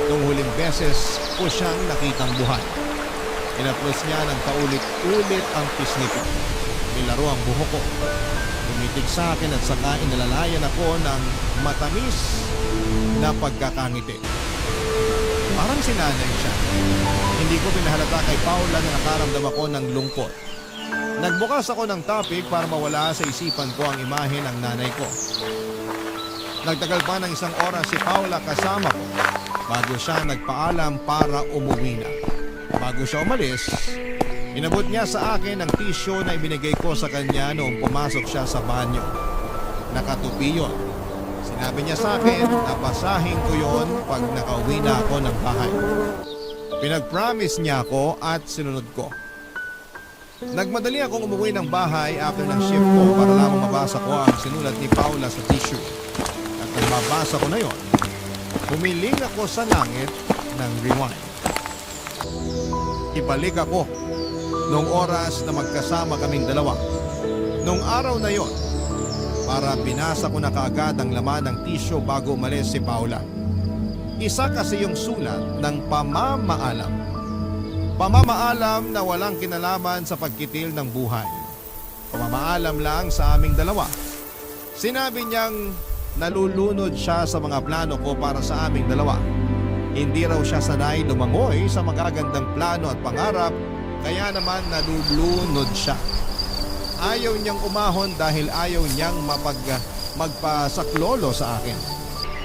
nung huling beses ko siyang nakitang buhay. Inaplos niya ng paulit-ulit ang pisngi ko. Nilaro ang buhok ko. Tumitig sa akin at saka inalalayan ako ng matamis na pagkakangiti. Parang si nanay siya. Hindi ko pinahalata kay Paula na nakaramdam ako ng lungkot. Nagbukas ako ng topic para mawala sa isipan ko ang imahe ng nanay ko. Nagtagal pa ng 1 oras si Paula kasama ko bago siya nagpaalam para umuwi na. Bago siya umalis, inabot niya sa akin ang tissue na ibinigay ko sa kanya noong pumasok siya sa banyo. Nakatupi yun. Sinabi niya sa akin na basahin ko yon pag nakauwi na ako ng bahay. Pinag-promise niya ako at sinunod ko. Nagmadali akong umuwi ng bahay after ng shift ko para lamang mabasa ko ang sinulat ni Paula sa tissue. At nang nababasa ko na yon, humiling ako sa langit ng rewind. Ibalik ako nung oras na magkasama kaming dalawa. Nung araw na yon, para binasa ko na kaagad ang laman ng tisyo bago umalis si Paula. Isa kasi yung sulat ng pamamaalam. Pamamaalam na walang kinalaman sa pagkitil ng buhay. Pamamaalam lang sa aming dalawa. Sinabi niyang nalulunod siya sa mga plano ko para sa aming dalawa. Hindi raw siya sanay lumangoy sa magagandang plano at pangarap, kaya naman nalulunod siya. Ayaw niyang umahon dahil ayaw niyang magpasaklolo sa akin.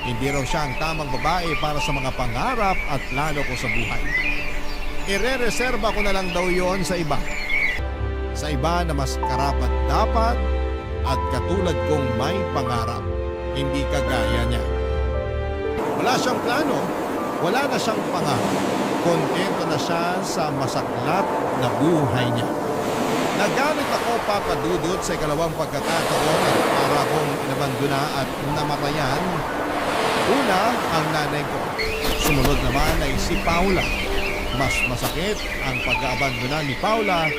Hindi raw siya ang tamang babae para sa mga pangarap at plano ko sa buhay. Ire-reserba ko na lang daw yon sa iba. Sa iba na mas karapat dapat at katulad kong may pangarap. Hindi kagaya niya. Wala siyang plano, wala na siyang pangarap. Kontento na siya sa masaklat na buhay niya. Nagalit ako, Papa Dudut, sa ikalawang pagkakataon at para akong inabandona at namatayan. Una, ang nanay ko. Sumunod naman ay si Paula. Mas masakit ang pag-aabandona ni Paula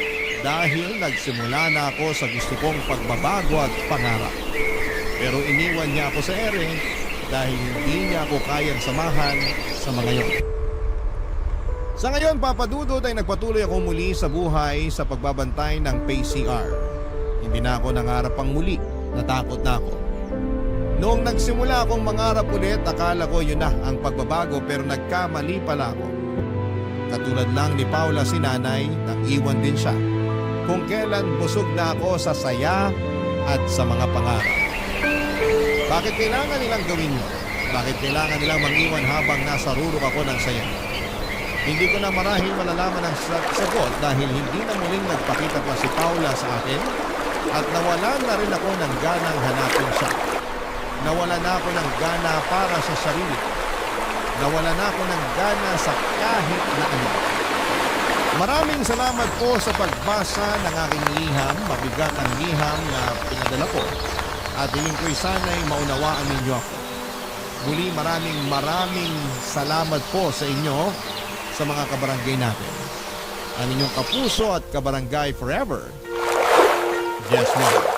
dahil nagsimula na ako sa gusto kong pagbabago at pangarap. Pero iniwan niya ako sa ere dahil hindi niya ako kayang samahan sa mga yon. Sa ngayon, Papa Dudut, ay nagpatuloy ako muli sa buhay sa pagbabantay ng PCR. Hindi na ako nangarap pang muli, natakot na ako. Noong nagsimula akong mangarap ulit, akala ko yun na ang pagbabago pero nagkamali pala ako. Katulad lang ni Paula si nanay, nag-iwan din siya. Kung kailan busog na ako sa saya at sa mga pangarap. Bakit kailangan nilang gawin yun? Bakit kailangan nilang mag-iwan habang nasa rurok ako ng saya? Hindi ko na marahil malalaman ang sagot dahil hindi na muling nagpakita pa si Paula sa akin at nawalan na rin ako ng ganang hanapin siya. Nawala na ako ng gana para sa sarili. Nawala na ako ng gana sa kahit na ano. Maraming salamat po sa pagbasa ng aking liham, mabigat ang liham na pinadala ko at hiling ko'y sana'y maunawaan ninyo ako. Muli maraming salamat po sa inyo sa mga kabarangay natin. Ang inyong kapuso at kabarangay forever, Jess Mo.